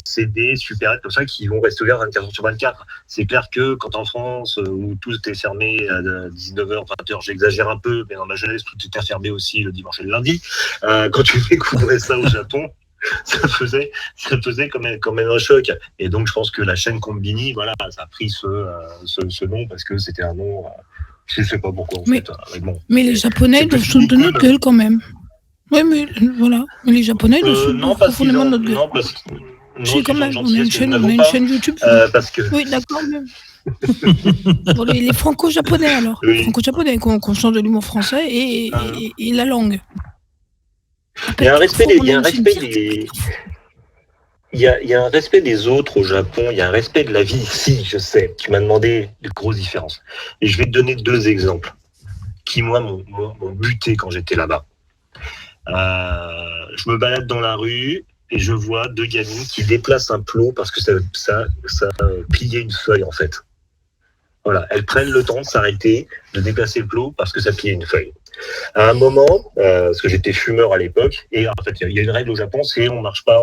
C'est des supérettes comme ça qui vont rester ouverts 24h/24. C'est clair que quand en France où tout était fermé à 19h, 20h, j'exagère un peu, mais dans ma jeunesse tout était fermé aussi le dimanche et le lundi. Quand tu découvrais ça au Japon, ça faisait quand même un choc. Et donc je pense que la chaîne Combini, voilà, ça a pris ce nom parce que c'était un nom. Je sais pas pourquoi en fait. Mais les Japonais doivent se de notre gueule quand même. Oui, mais voilà. Mais les Japonais doivent se profondément de notre gueule. Non, parce que. Si, quand même, on a une chaîne YouTube. Parce que... Oui, d'accord. Bon, les franco-japonais alors. Oui. Les franco-japonais qu'on change de l'humour français et la langue. Il y a un respect des autres au Japon, il y a un respect de la vie ici, je sais. Tu m'as demandé de grosses différences. Et je vais te donner 2 exemples qui, moi, m'ont buté quand j'étais là-bas. Je me balade dans la rue et je vois 2 gamines qui déplacent un plot parce que ça pliait une feuille, en fait. Voilà, elles prennent le temps de s'arrêter, de déplacer le plot parce que ça pliait une feuille. À un moment, parce que j'étais fumeur à l'époque, et en fait, il y a une règle au Japon, c'est on marche pas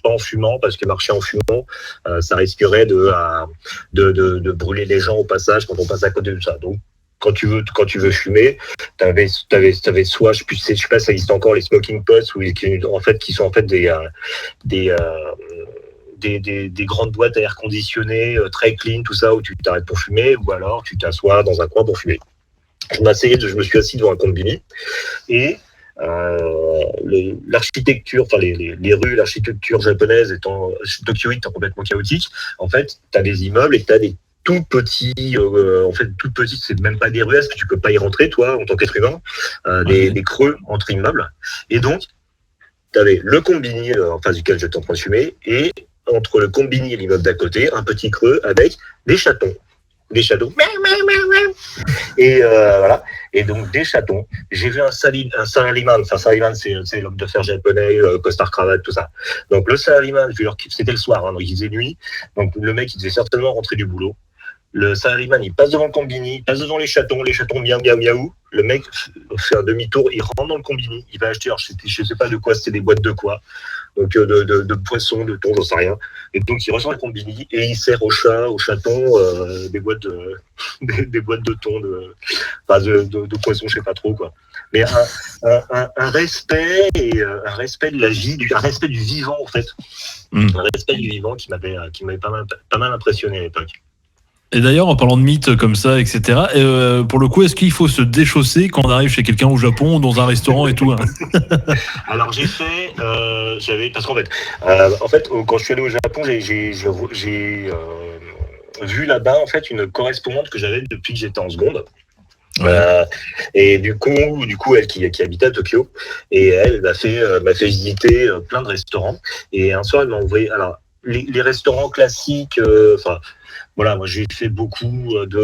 en fumant, parce que marcher en fumant, ça risquerait de brûler les gens au passage quand on passe à côté de ça. Donc, quand tu veux fumer, t'avais soit, je sais pas si ça existe encore, les smoking pots, qui sont en fait des des grandes boîtes à air conditionné, très clean, tout ça, où tu t'arrêtes pour fumer, ou alors tu t'assois dans un coin pour fumer. Je me suis assis devant un combini, et l'architecture, enfin les rues, l'architecture japonaise étant Tokyo étant complètement chaotique, en fait, tu as des immeubles et tu as des tout petits, c'est même pas des rues, parce que tu peux pas y rentrer, toi, en tant qu'être humain, des creux entre immeubles. Et donc, tu avais le combini en face duquel j'étais en train de fumer, et entre le combini et l'immeuble d'à côté, un petit creux avec des chatons. Et voilà. Et donc des chatons. J'ai vu un salaryman. Enfin, salaryman, c'est l'homme de fer japonais, costard cravate, tout ça. Donc le salaryman, c'était le soir, donc il faisait nuit. Donc le mec, il devait certainement rentrer du boulot. Le salaryman, il passe devant le combini, il passe devant les chatons miaou miaou miaou. Le mec fait un demi-tour, il rentre dans le combini, il va acheter, alors je sais pas de quoi, c'était des boîtes de quoi. Donc de poissons, de thon, j'en sais rien. Et donc il ressort le combini et il sert aux chats, aux chatons des boîtes de thon, de poissons, je sais pas trop quoi. Mais un respect un respect de la vie, un respect du vivant en fait, un respect du vivant qui m'avait pas mal impressionné à l'époque. Et d'ailleurs, en parlant de mythes comme ça, etc., pour le coup, est-ce qu'il faut se déchausser quand on arrive chez quelqu'un au Japon, dans un restaurant et tout hein? Alors j'ai fait, parce qu'en fait, quand je suis allé au Japon, j'ai vu là-bas en fait une correspondante que j'avais depuis que j'étais en seconde. Ouais. Et du coup, elle qui habitait à Tokyo, et elle m'a fait visiter plein de restaurants. Et un soir, elle m'a envoyé, alors les restaurants classiques, voilà, moi j'ai fait beaucoup de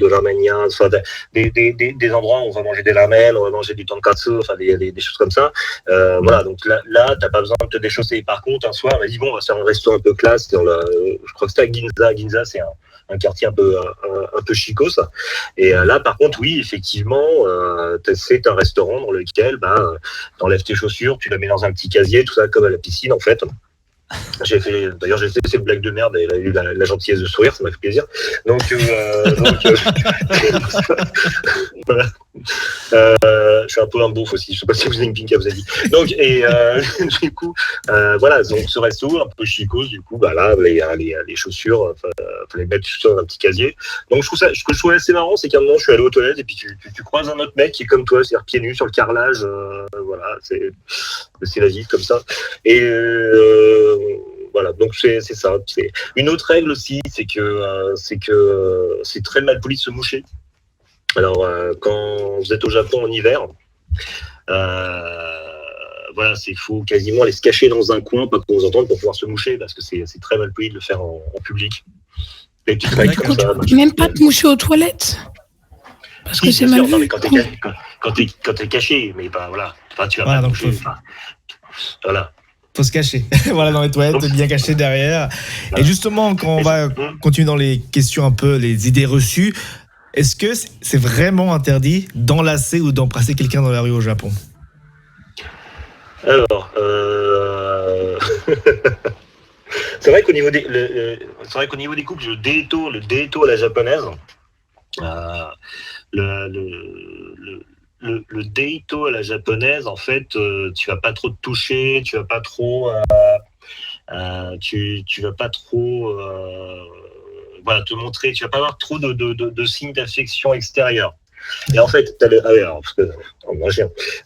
ramenia, enfin des endroits où on va manger des ramen, on va manger du tonkatsu, enfin des choses comme ça. Voilà, donc là t'as pas besoin de te déchausser. Par contre, un soir, on m'a dit bon, on va faire un resto un peu classe. Je crois que c'était à Ginza. Ginza, c'est un quartier un peu chico, ça. Et là, par contre, oui, effectivement, c'est un restaurant dans lequel t'enlèves tes chaussures, tu la mets dans un petit casier, tout ça, comme à la piscine, en fait. J'ai fait cette blague de merde, et elle a eu la gentillesse de sourire, ça m'a fait plaisir. Donc voilà. Je suis un peu un beauf aussi, je sais pas si vous avez une pinka, vous avez dit. Donc, et du coup, voilà, donc ce resto un peu chicose, du coup, là, les chaussures, fallait mettre dans un petit casier. Donc ce que je trouvais assez marrant, c'est qu'à un moment, je suis allé aux toilettes, et puis tu croises un autre mec qui est comme toi, c'est-à-dire pieds nus sur le carrelage, voilà, c'est la vie comme ça. Et voilà, donc c'est ça. Une autre règle aussi, c'est que c'est très mal poli de se moucher. Alors, quand vous êtes au Japon en hiver, voilà, il faut quasiment aller se cacher dans un coin, pas qu'on vous entende, pour pouvoir se moucher, parce que c'est très mal poli de le faire en public. Et tu peux même pas te moucher aux toilettes, parce que c'est mal vu. Quand t'es caché, mais voilà. Enfin, tu vas pas te moucher. Voilà. Faut se cacher. Voilà, dans les toilettes, bien caché derrière. Voilà. Et justement, quand on va continuer dans les questions un peu, les idées reçues, est-ce que c'est vraiment interdit d'enlacer ou d'embrasser quelqu'un dans la rue au Japon? Alors, c'est vrai qu'au niveau des couples, le daito à la japonaise, le daito à la japonaise, en fait, tu vas pas trop te toucher, tu vas pas trop, tu vas pas trop, voilà, te montrer, tu vas pas avoir trop de signes d'affection extérieure. Et en fait,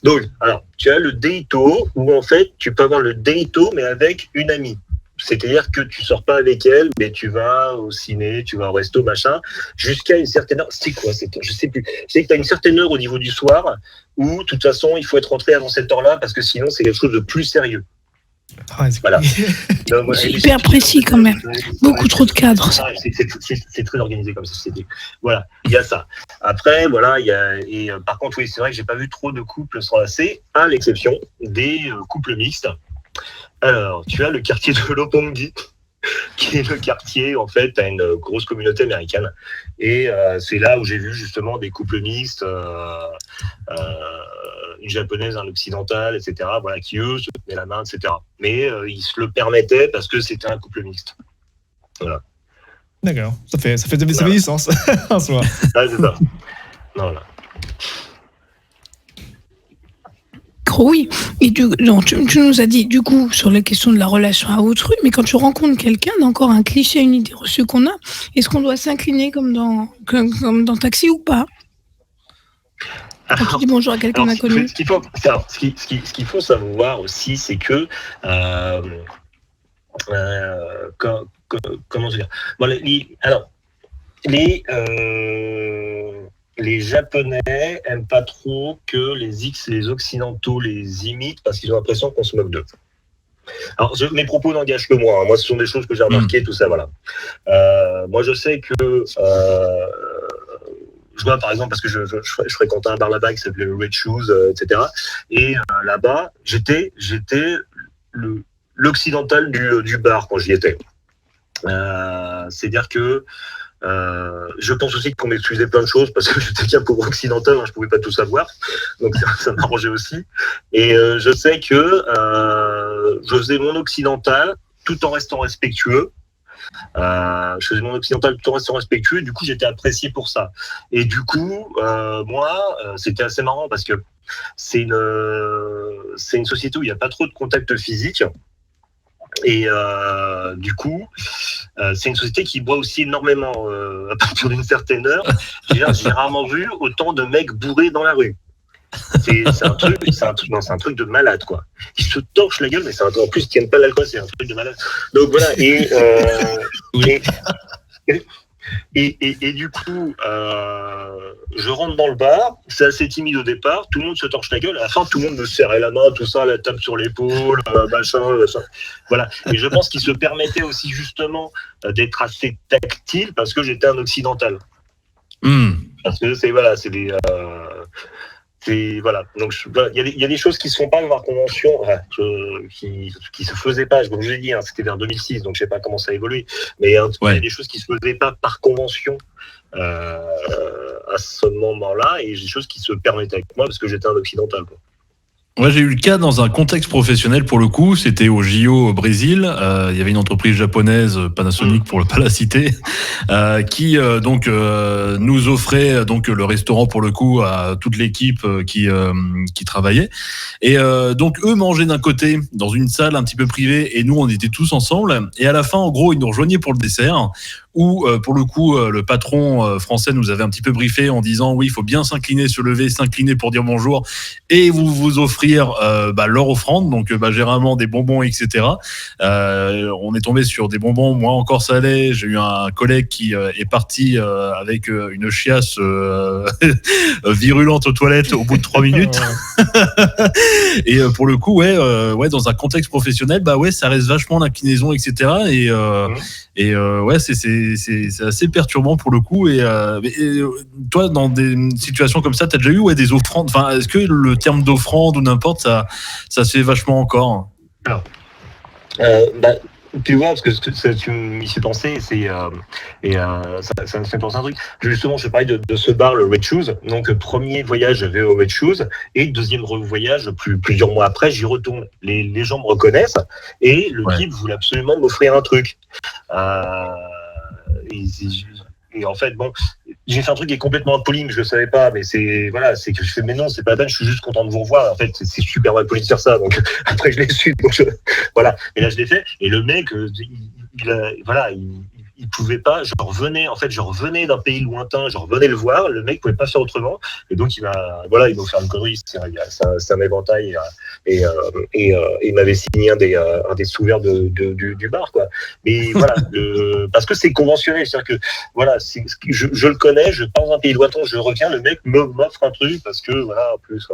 donc, alors, tu as le daito où en fait, tu peux avoir le daito mais avec une amie. C'est-à-dire que tu sors pas avec elle, mais tu vas au ciné, tu vas au resto, machin, jusqu'à une certaine heure. C'est quoi cette heure? Je sais plus. Je sais que tu as une certaine heure au niveau du soir où, de toute façon, il faut être rentré avant cette heure-là parce que sinon, c'est quelque chose de plus sérieux. Voilà. C'est hyper précis quand même. Beaucoup trop de cadres. C'est très organisé comme société. Voilà, il y a ça. Après, voilà, par contre, oui, c'est vrai que j'ai pas vu trop de couples s'enlacer, à l'exception des couples mixtes. Alors, tu as le quartier de Roppongi, qui est le quartier, en fait, à une grosse communauté américaine. Et c'est là où j'ai vu justement des couples mixtes, une japonaise, un occidental, etc., voilà, qui, eux, se tenaient la main, etc. Mais ils se le permettaient parce que c'était un couple mixte. Voilà. D'accord. Ça fait du sens, en soi. Ah, c'est ça. Voilà. Oui, et donc, tu nous as dit, du coup, sur les questions de la relation à autrui, mais quand tu rencontres quelqu'un, encore un cliché, une idée reçue qu'on a, est-ce qu'on doit s'incliner comme dans Taxi ou pas? Quand tu dis bonjour à quelqu'un d'inconnu. Ce qu'il faut savoir aussi, c'est que comment dire. Bon, les Japonais aiment pas trop que les Occidentaux les imitent parce qu'ils ont l'impression qu'on se moque d'eux. Alors, mes propos n'engagent que moi. Hein. Moi, ce sont des choses que j'ai remarquées, tout ça, voilà. Moi, je sais que je vois, par exemple, parce que je fréquentais un bar là-bas qui s'appelait Red Shoes, etc. Et là-bas, j'étais l'occidental du bar quand j'y étais. C'est-à-dire que je pense aussi qu'on m'excusait plein de choses parce que j'étais qu'un pauvre occidental, hein, je pouvais pas tout savoir, donc ça m'arrangeait aussi. Et je sais que je faisais mon occidental tout en restant respectueux. Je faisais mon occidental tout en restant respectueux. Du coup, j'étais apprécié pour ça. Et du coup, moi, c'était assez marrant parce que c'est une société où il n'y a pas trop de contact physique. Et du coup, c'est une société qui boit aussi énormément à partir d'une certaine heure. J'ai rarement vu autant de mecs bourrés dans la rue. C'est un truc de malade, quoi. Ils se torchent la gueule, mais c'est un truc en plus qui n'aiment pas l'alcool, c'est un truc de malade. Donc voilà. Et du coup, je rentre dans le bar, c'est assez timide au départ, tout le monde se torche la gueule, à la fin, tout le monde me serrait la main, tout ça, la tape sur l'épaule, machin. Voilà. Et je pense qu'il se permettait aussi justement d'être assez tactile parce que j'étais un occidental. Parce que voilà. Donc il y a des choses qui se font pas par convention, qui se faisaient pas. Comme je l'ai dit, hein, c'était vers 2006, donc je sais pas comment ça a évolué. Mais il y a des choses qui se faisaient pas par convention à ce moment-là, et des choses qui se permettaient avec moi parce que j'étais un occidental, quoi. Moi, j'ai eu le cas dans un contexte professionnel pour le coup. C'était au JO au Brésil. Il y avait une entreprise japonaise, Panasonic pour ne pas la citer, qui nous offrait donc le restaurant pour le coup à toute l'équipe qui travaillait. Et donc eux mangeaient d'un côté dans une salle un petit peu privée et nous on était tous ensemble. Et à la fin, en gros, ils nous rejoignaient pour le dessert. Où pour le coup le patron français nous avait un petit peu briefé en disant oui, il faut bien s'incliner, se lever, s'incliner pour dire bonjour et vous offrir leur offrande, donc généralement des bonbons, etc. On est tombé sur des bonbons, moi encore salés. J'ai eu un collègue qui est parti avec une chiasse virulente aux toilettes au bout de 3 minutes. Et pour le coup dans un contexte professionnel ça reste vachement l'inclinaison, etc. Et c'est assez perturbant pour le coup. Et toi, dans des situations comme ça, t'as déjà eu des offrandes. Enfin, est-ce que le terme d'offrande ou n'importe, ça se fait vachement encore? Alors, tu vois, parce que tu m'y fais penser, ça me fait penser à un truc. Justement, je parlais de ce bar, le Red Shoes. Donc, premier voyage, j'avais au Red Shoes, et deuxième voyage, plusieurs mois après, j'y retourne. Les gens me reconnaissent, et le type voulait absolument m'offrir un truc. Et en fait, j'ai fait un truc qui est complètement impoli, mais je le savais pas. Mais c'est que je fais, mais non, c'est pas la peine. Je suis juste content de vous revoir. En fait, c'est super mal poli de faire ça. Donc après, je l'ai su. Voilà. Et là, je l'ai fait. Et le mec, il pouvait pas. Je revenais d'un pays lointain. Je revenais le voir. Le mec pouvait pas faire autrement. Et donc il m'a offert une connerie. C'est un éventail. Et il m'avait signé un des sous-verts du bar, quoi. Mais voilà, parce que c'est conventionnel. C'est-à-dire que voilà, je le connais. Je pars dans un pays lointain. Je reviens. Le mec m'offre un truc parce que voilà. En plus,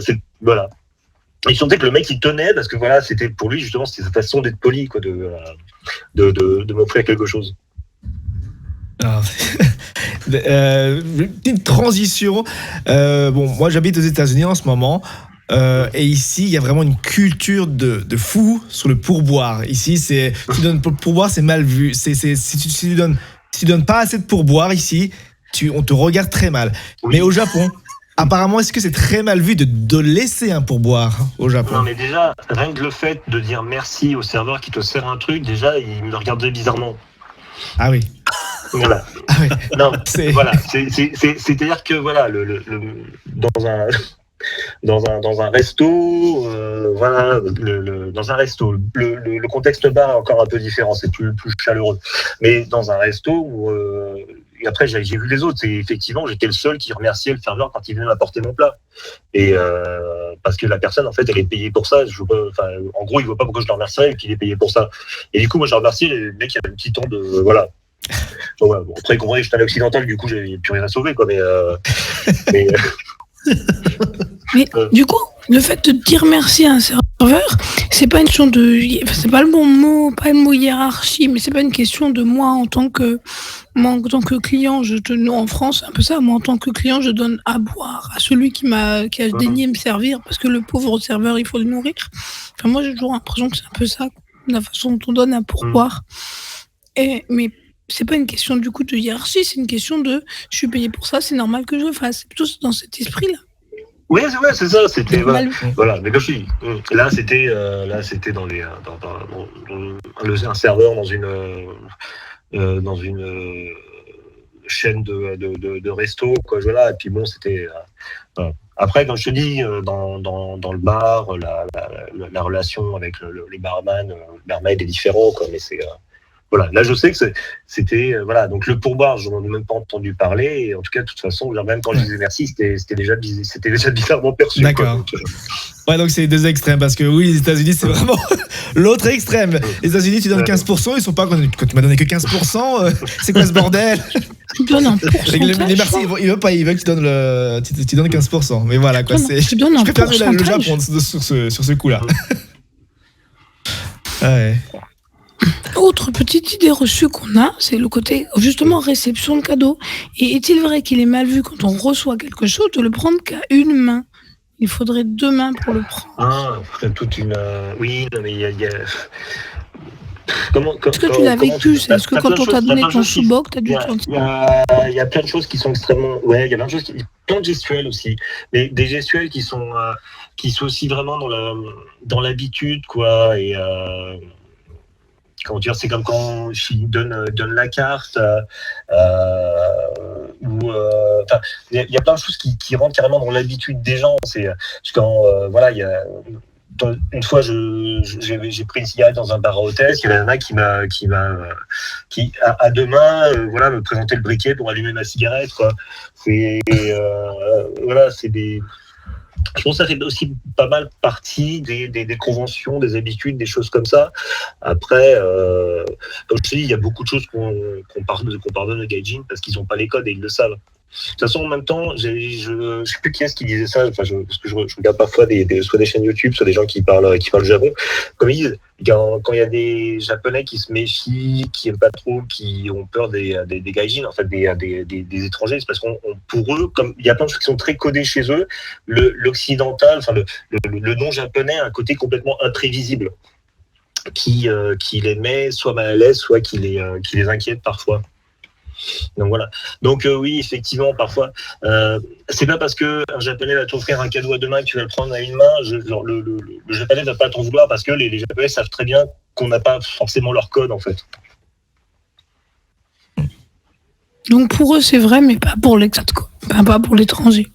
c'est voilà. Et je sentais que le mec il tenait parce que voilà, c'était pour lui justement, c'était sa façon d'être poli, quoi, de m'offrir quelque chose. Alors, petite transition. Moi j'habite aux États-Unis en ce moment. Et ici, il y a vraiment une culture de fou sur le pourboire. Ici, tu donnes pour le pourboire, c'est mal vu. Si tu donnes pas assez de pourboire ici, on te regarde très mal. Oui. Mais au Japon, apparemment, est-ce que c'est très mal vu de laisser un pourboire au Japon? Non, mais déjà, rien que le fait de dire merci au serveur qui te sert un truc, déjà, il me regardait bizarrement. Ah oui. Voilà. Ah oui. Non, voilà. C'est-à-dire que voilà, dans un resto, voilà, dans un resto, le contexte bar est encore un peu différent, c'est plus chaleureux. Mais dans un resto où et après j'ai vu les autres, et effectivement j'étais le seul qui remerciait le serveur quand il venait m'apporter mon plat. Et parce que la personne en fait elle est payée pour ça. En gros il voit pas pourquoi je le remercierais et qu'il est payé pour ça. Et du coup moi je remercie les mecs qui avaient un petit ton de voilà. Bon, après qu'on voyait que j'étais un occidental, du coup j'avais plus rien à sauver quoi. Mais du coup, le fait de dire merci à un serveur, c'est pas une question de, c'est pas le bon mot, pas le mot hiérarchie, mais c'est pas une question de moi en tant que client, en France, c'est un peu ça. Moi, en tant que client, je donne à boire à celui qui a daigné me servir, parce que le pauvre serveur, il faut le nourrir. Enfin, moi, j'ai toujours l'impression que c'est un peu ça, la façon dont on donne à pourboire. Mais c'est pas une question du coup de hiérarchie, c'est une question de je suis payé pour ça, c'est normal que je le fasse. C'est plutôt dans cet esprit-là. Oui, c'est ça. C'était voilà. Mais comme je dis, là c'était dans un serveur dans une chaîne de resto quoi. Voilà. Et puis bon, c'était. Après, comme je te dis, dans le bar, la relation avec les barman, le barmaid est différent quoi. Mais c'est voilà, là je sais que c'était voilà, donc le pourboire, je n'en ai même pas entendu parler, et en tout cas de toute façon, même quand je disais merci, c'était déjà bizarrement perçu. D'accord. Ouais, donc c'est les deux extrêmes, parce que oui, les États-Unis c'est vraiment l'autre extrême. Les États-Unis tu donnes 15%, ils sont pas quand tu m'as donné que 15%, c'est quoi ce bordel? Tu donnes un pourcentage. Les merci, ils veulent pas, ils veulent que tu donnes 15%. Mais voilà quoi, je préfère le Japon sur ce coup-là. Ouais. Autre petite idée reçue qu'on a, c'est le côté justement réception de cadeaux. Et est-il vrai qu'il est mal vu quand on reçoit quelque chose de le prendre qu'à une main? Il faudrait 2 mains pour le prendre. Ah, toute une. Oui, non, mais il y a. Est-ce que tu l'as vécu? Est-ce que quand on t'a donné ton sous-boc, t'as dû il y a plein de choses qui sont extrêmement. Ouais, il y a plein de choses plein de gestuels aussi. Mais des gestuels qui sont aussi vraiment dans l'habitude, quoi. Et. Comment dire, c'est comme quand je donne la carte, ou il y a plein de choses qui rentrent carrément dans l'habitude des gens. C'est quand voilà, il y a une fois j'ai pris une cigarette dans un bar à hôtesse, il y avait un mec qui à 2 mains voilà, me présentait le briquet pour allumer ma cigarette quoi. C'est voilà, c'est des. Je pense que ça fait aussi pas mal partie des conventions, des habitudes, des choses comme ça. Après, comme je te dis, il y a beaucoup de choses qu'on pardonne aux gaijins parce qu'ils n'ont pas les codes et ils le savent. De toute façon, en même temps, je ne sais plus qui est-ce qui disait ça, parce que je regarde parfois soit des chaînes YouTube, soit des gens qui parlent Japon. Comme ils disent, quand il y a des Japonais qui se méfient, qui n'aiment pas trop, qui ont peur des gaijins, en fait, des étrangers, c'est parce qu'on pour eux, comme il y a plein de choses qui sont très codées chez eux, l'occidental, enfin le non-japonais a un côté complètement imprévisible qui les met soit mal à l'aise, soit qui les inquiète parfois. Donc voilà. Donc oui, effectivement, parfois, c'est pas parce que un japonais va t'offrir un cadeau à 2 mains que tu vas le prendre à une main. Le japonais va pas t'en vouloir parce que les japonais savent très bien qu'on n'a pas forcément leur code en fait. Donc pour eux c'est vrai, mais pas pour l'expat, quoi. Pas pour l'étranger.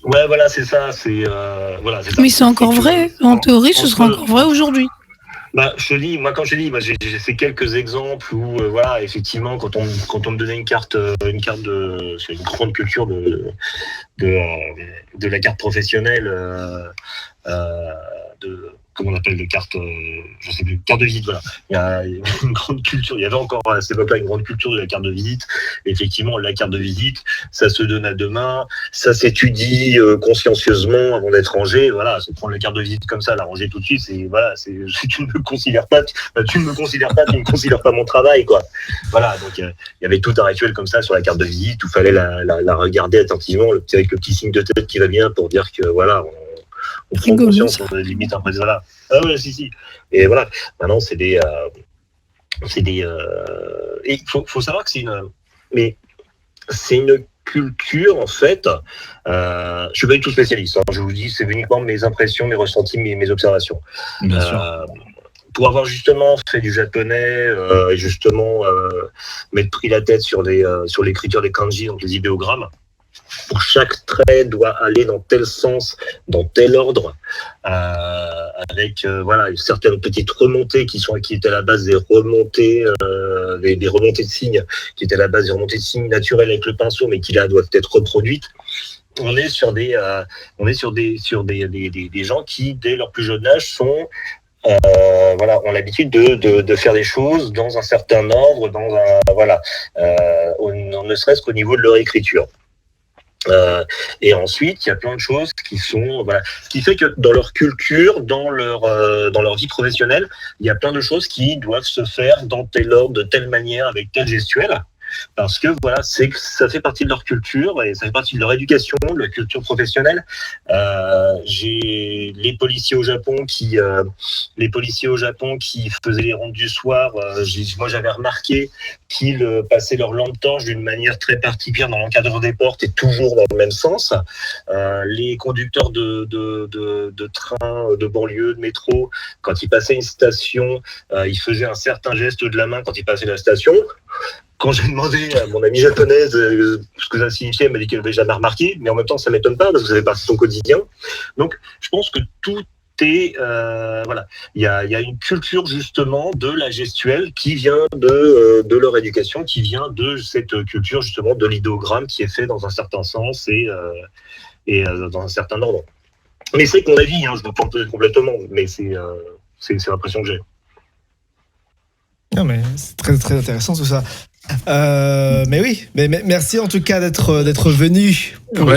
Ouais, voilà, c'est ça. Voilà, c'est ça. Mais c'est encore vrai. En théorie, ce sera encore vrai aujourd'hui. Bah, je te dis, moi, j'ai fait quelques exemples où, voilà, effectivement, quand on me donnait une carte c'est une grande culture de la carte professionnelle, comment on appelle, de carte, je sais plus, carte de visite, voilà. Il y a une grande culture, il y avait encore à cette époque-là une grande culture de la carte de visite. Et effectivement, la carte de visite, ça se donne à 2 mains, ça s'étudie consciencieusement avant d'être rangé. Voilà, c'est prendre la carte de visite comme ça, la ranger tout de suite, tu ne me considères pas, tu ne considères pas mon travail, quoi. Voilà, donc il y avait tout un rituel comme ça sur la carte de visite où il fallait la regarder attentivement, avec le petit signe de tête qui va bien pour dire que voilà, on prend conscience qu'on a des limites après ça là. Ah ouais, si. Et voilà, maintenant c'est des et faut savoir que c'est une culture en fait. Je suis pas du tout spécialiste, hein, je vous dis, c'est uniquement mes impressions, mes ressentis, mes observations. Bien sûr. Pour avoir justement fait du japonais et justement m'être pris la tête sur l'écriture des kanji, donc les idéogrammes. où chaque trait doit aller dans tel sens, dans tel ordre, avec une certaine petite remontée qui étaient à la base des remontées, des remontées de signes, qui étaient à la base des remontées de signes naturelles avec le pinceau, mais qui là doivent être reproduites. On est sur des gens qui, dès leur plus jeune âge, ont l'habitude de faire des choses dans un certain ordre, ne serait-ce qu'au niveau de leur écriture. Et ensuite, il y a plein de choses qui sont, ce qui fait que dans leur culture, dans leur vie professionnelle, il y a plein de choses qui doivent se faire dans tel ordre, de telle manière, avec tel gestuelle. Parce que ça fait partie de leur culture et ça fait partie de leur éducation, de leur culture professionnelle. J'ai les policiers au Japon qui faisaient les rondes du soir. Moi, j'avais remarqué qu'ils passaient leur lampe torche d'une manière très particulière dans l'encadrement des portes et toujours dans le même sens. Les conducteurs de train, de banlieue, de métro, quand ils passaient une station, ils faisaient un certain geste de la main quand ils passaient la station. Quand j'ai demandé à mon amie japonaise ce que ça signifiait, elle m'a dit qu'elle n'avait jamais remarqué, mais en même temps, ça ne m'étonne pas parce que ça fait partie de son quotidien. Donc, je pense que tout est... Il y a une culture, justement, de la gestuelle qui vient de leur éducation, qui vient de cette culture, justement, de l'idéogramme qui est fait dans un certain sens et dans un certain ordre. Mais c'est mon avis, je me plante complètement, mais c'est l'impression que j'ai. Non, mais c'est très, très intéressant tout ça. Mais oui, mais merci en tout cas d'être venu.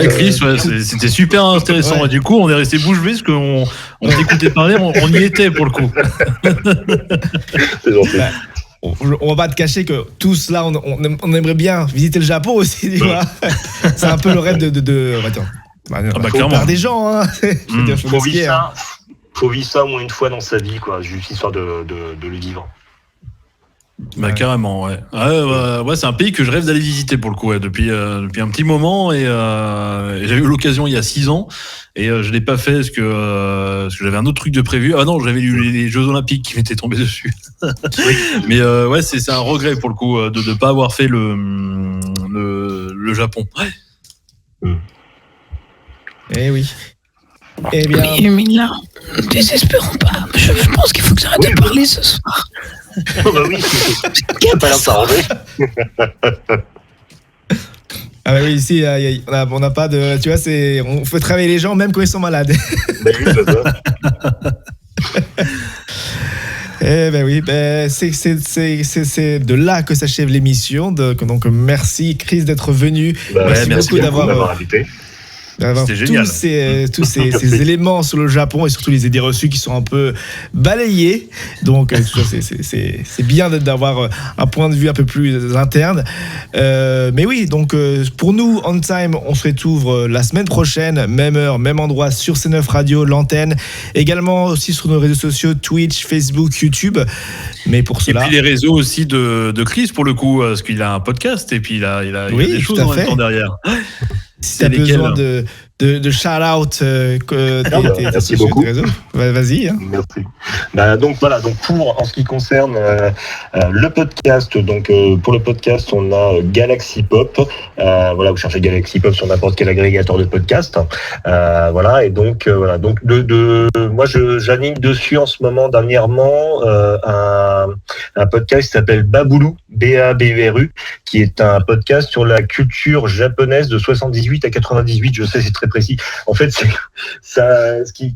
Chris, c'était super intéressant. Ouais. Et du coup, on est resté bouche bée parce qu'on t'écoutait parler, on y était pour le coup. C'est gentil. On va pas te cacher que tous là, on aimerait bien visiter le Japon aussi, tu vois. C'est un peu le rêve de Clairement. des gens. Hein. Faut vivre ça au moins une fois dans sa vie, quoi, juste histoire de le vivre. Carrément, ouais. Ouais, c'est un pays que je rêve d'aller visiter pour le coup, depuis un petit moment et j'avais eu l'occasion il y a 6 ans et je l'ai pas fait parce que j'avais un autre truc de prévu. Ah non, j'avais eu les Jeux Olympiques qui m'étaient tombés dessus. Mais c'est un regret pour le coup de pas avoir fait le Japon. Ouais. Eh oui. Eh bien. Mais là, ne désespérons pas. Je pense qu'il faut que j'arrête de parler ce soir. Oui, c'est pas l'air de s'arranger. Ah bah oui, ici, on n'a pas de... Tu vois, on fait travailler les gens même quand ils sont malades. Oui, c'est ça. Eh ben oui, c'est de là que s'achève l'émission. Donc merci Chris d'être venu. Merci beaucoup d'avoir invité. C'était génial. Tous ces éléments sur le Japon et surtout les idées reçues qui sont un peu balayées. Donc, c'est bien d'avoir un point de vue un peu plus interne. Mais oui, donc pour nous, On Time, on se retrouve la semaine prochaine, même heure, même endroit, sur C9 Radio, l'antenne. Également aussi sur nos réseaux sociaux, Twitch, Facebook, YouTube. Mais pour cela... Et puis les réseaux aussi de Chris, pour le coup, parce qu'il a un podcast et puis il a des choses en même temps derrière. Si tu as besoin de shout-out, merci beaucoup. Vas-y. Hein. Merci. Donc en ce qui concerne le podcast, pour le podcast, on a Galaxy Pop. Vous cherchez Galaxy Pop sur n'importe quel agrégateur de podcast. Et donc moi j'anime dessus en ce moment dernièrement un podcast qui s'appelle Babulu, B-A-B-U-R-U, qui est un podcast sur la culture japonaise de 78 à 98. Je sais, c'est très précis. En fait, c'est ça, ce qui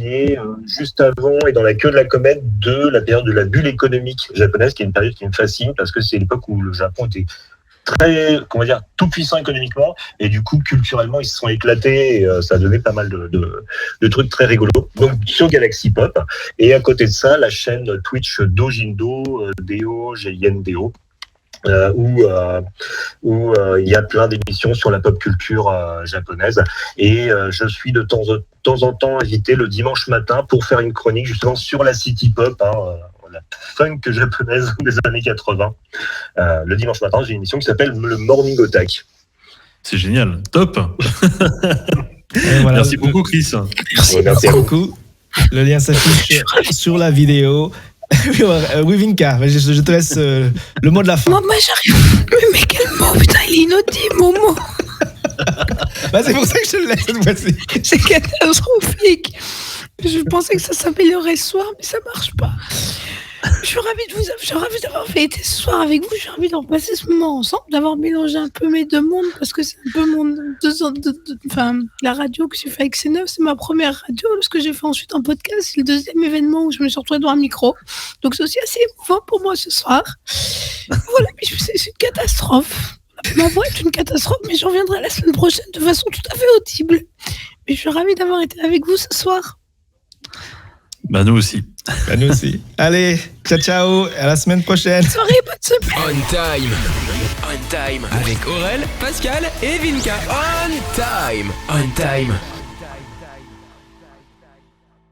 est juste avant et dans la queue de la comète de la période de la bulle économique japonaise, qui est une période qui me fascine parce que c'est l'époque où le Japon était très, tout puissant économiquement et du coup culturellement ils se sont éclatés et ça a donné pas mal de trucs très rigolos. Donc sur Galaxy Pop et à côté de ça la chaîne Twitch Dojindo, D-O-G-I-N-D-O. Où il y a plein d'émissions sur la pop culture japonaise et je suis de temps en temps invité le dimanche matin pour faire une chronique justement sur la city pop, la funk japonaise des années 80. Le dimanche matin, j'ai une émission qui s'appelle le Morning Otak. C'est génial, top. Voilà. Merci beaucoup Chris. Merci beaucoup. Le lien s'affiche sur la vidéo. Oui, Vinka, je te laisse le mot de la fin. Moi, j'arrive. Mais quel mot, putain, il est inaudible, mon mot. Bah, c'est pour ça que je le laisse cette fois-ci. C'est catastrophique. Je pensais que ça s'améliorerait ce soir, mais ça marche pas. Je suis ravie d'avoir fait été ce soir avec vous. Je suis ravie d'avoir passé ce moment ensemble, d'avoir mélangé un peu mes deux mondes, parce que c'est un peu mon la radio que j'ai fait avec C9, c'est ma première radio. Ce que j'ai fait ensuite en podcast, c'est le deuxième événement où je me suis retrouvée devant un micro. Donc c'est aussi assez émouvant pour moi ce soir. Voilà, mais c'est une catastrophe. Ma voix est une catastrophe, mais j'en reviendrai la semaine prochaine de façon tout à fait audible. Mais je suis ravie d'avoir été avec vous ce soir. Bah nous aussi. Bah, nous aussi. Allez, ciao, à la semaine prochaine. Soirée, bonne semaine. On Time avec Aurel, Pascal et Vinka. On Time.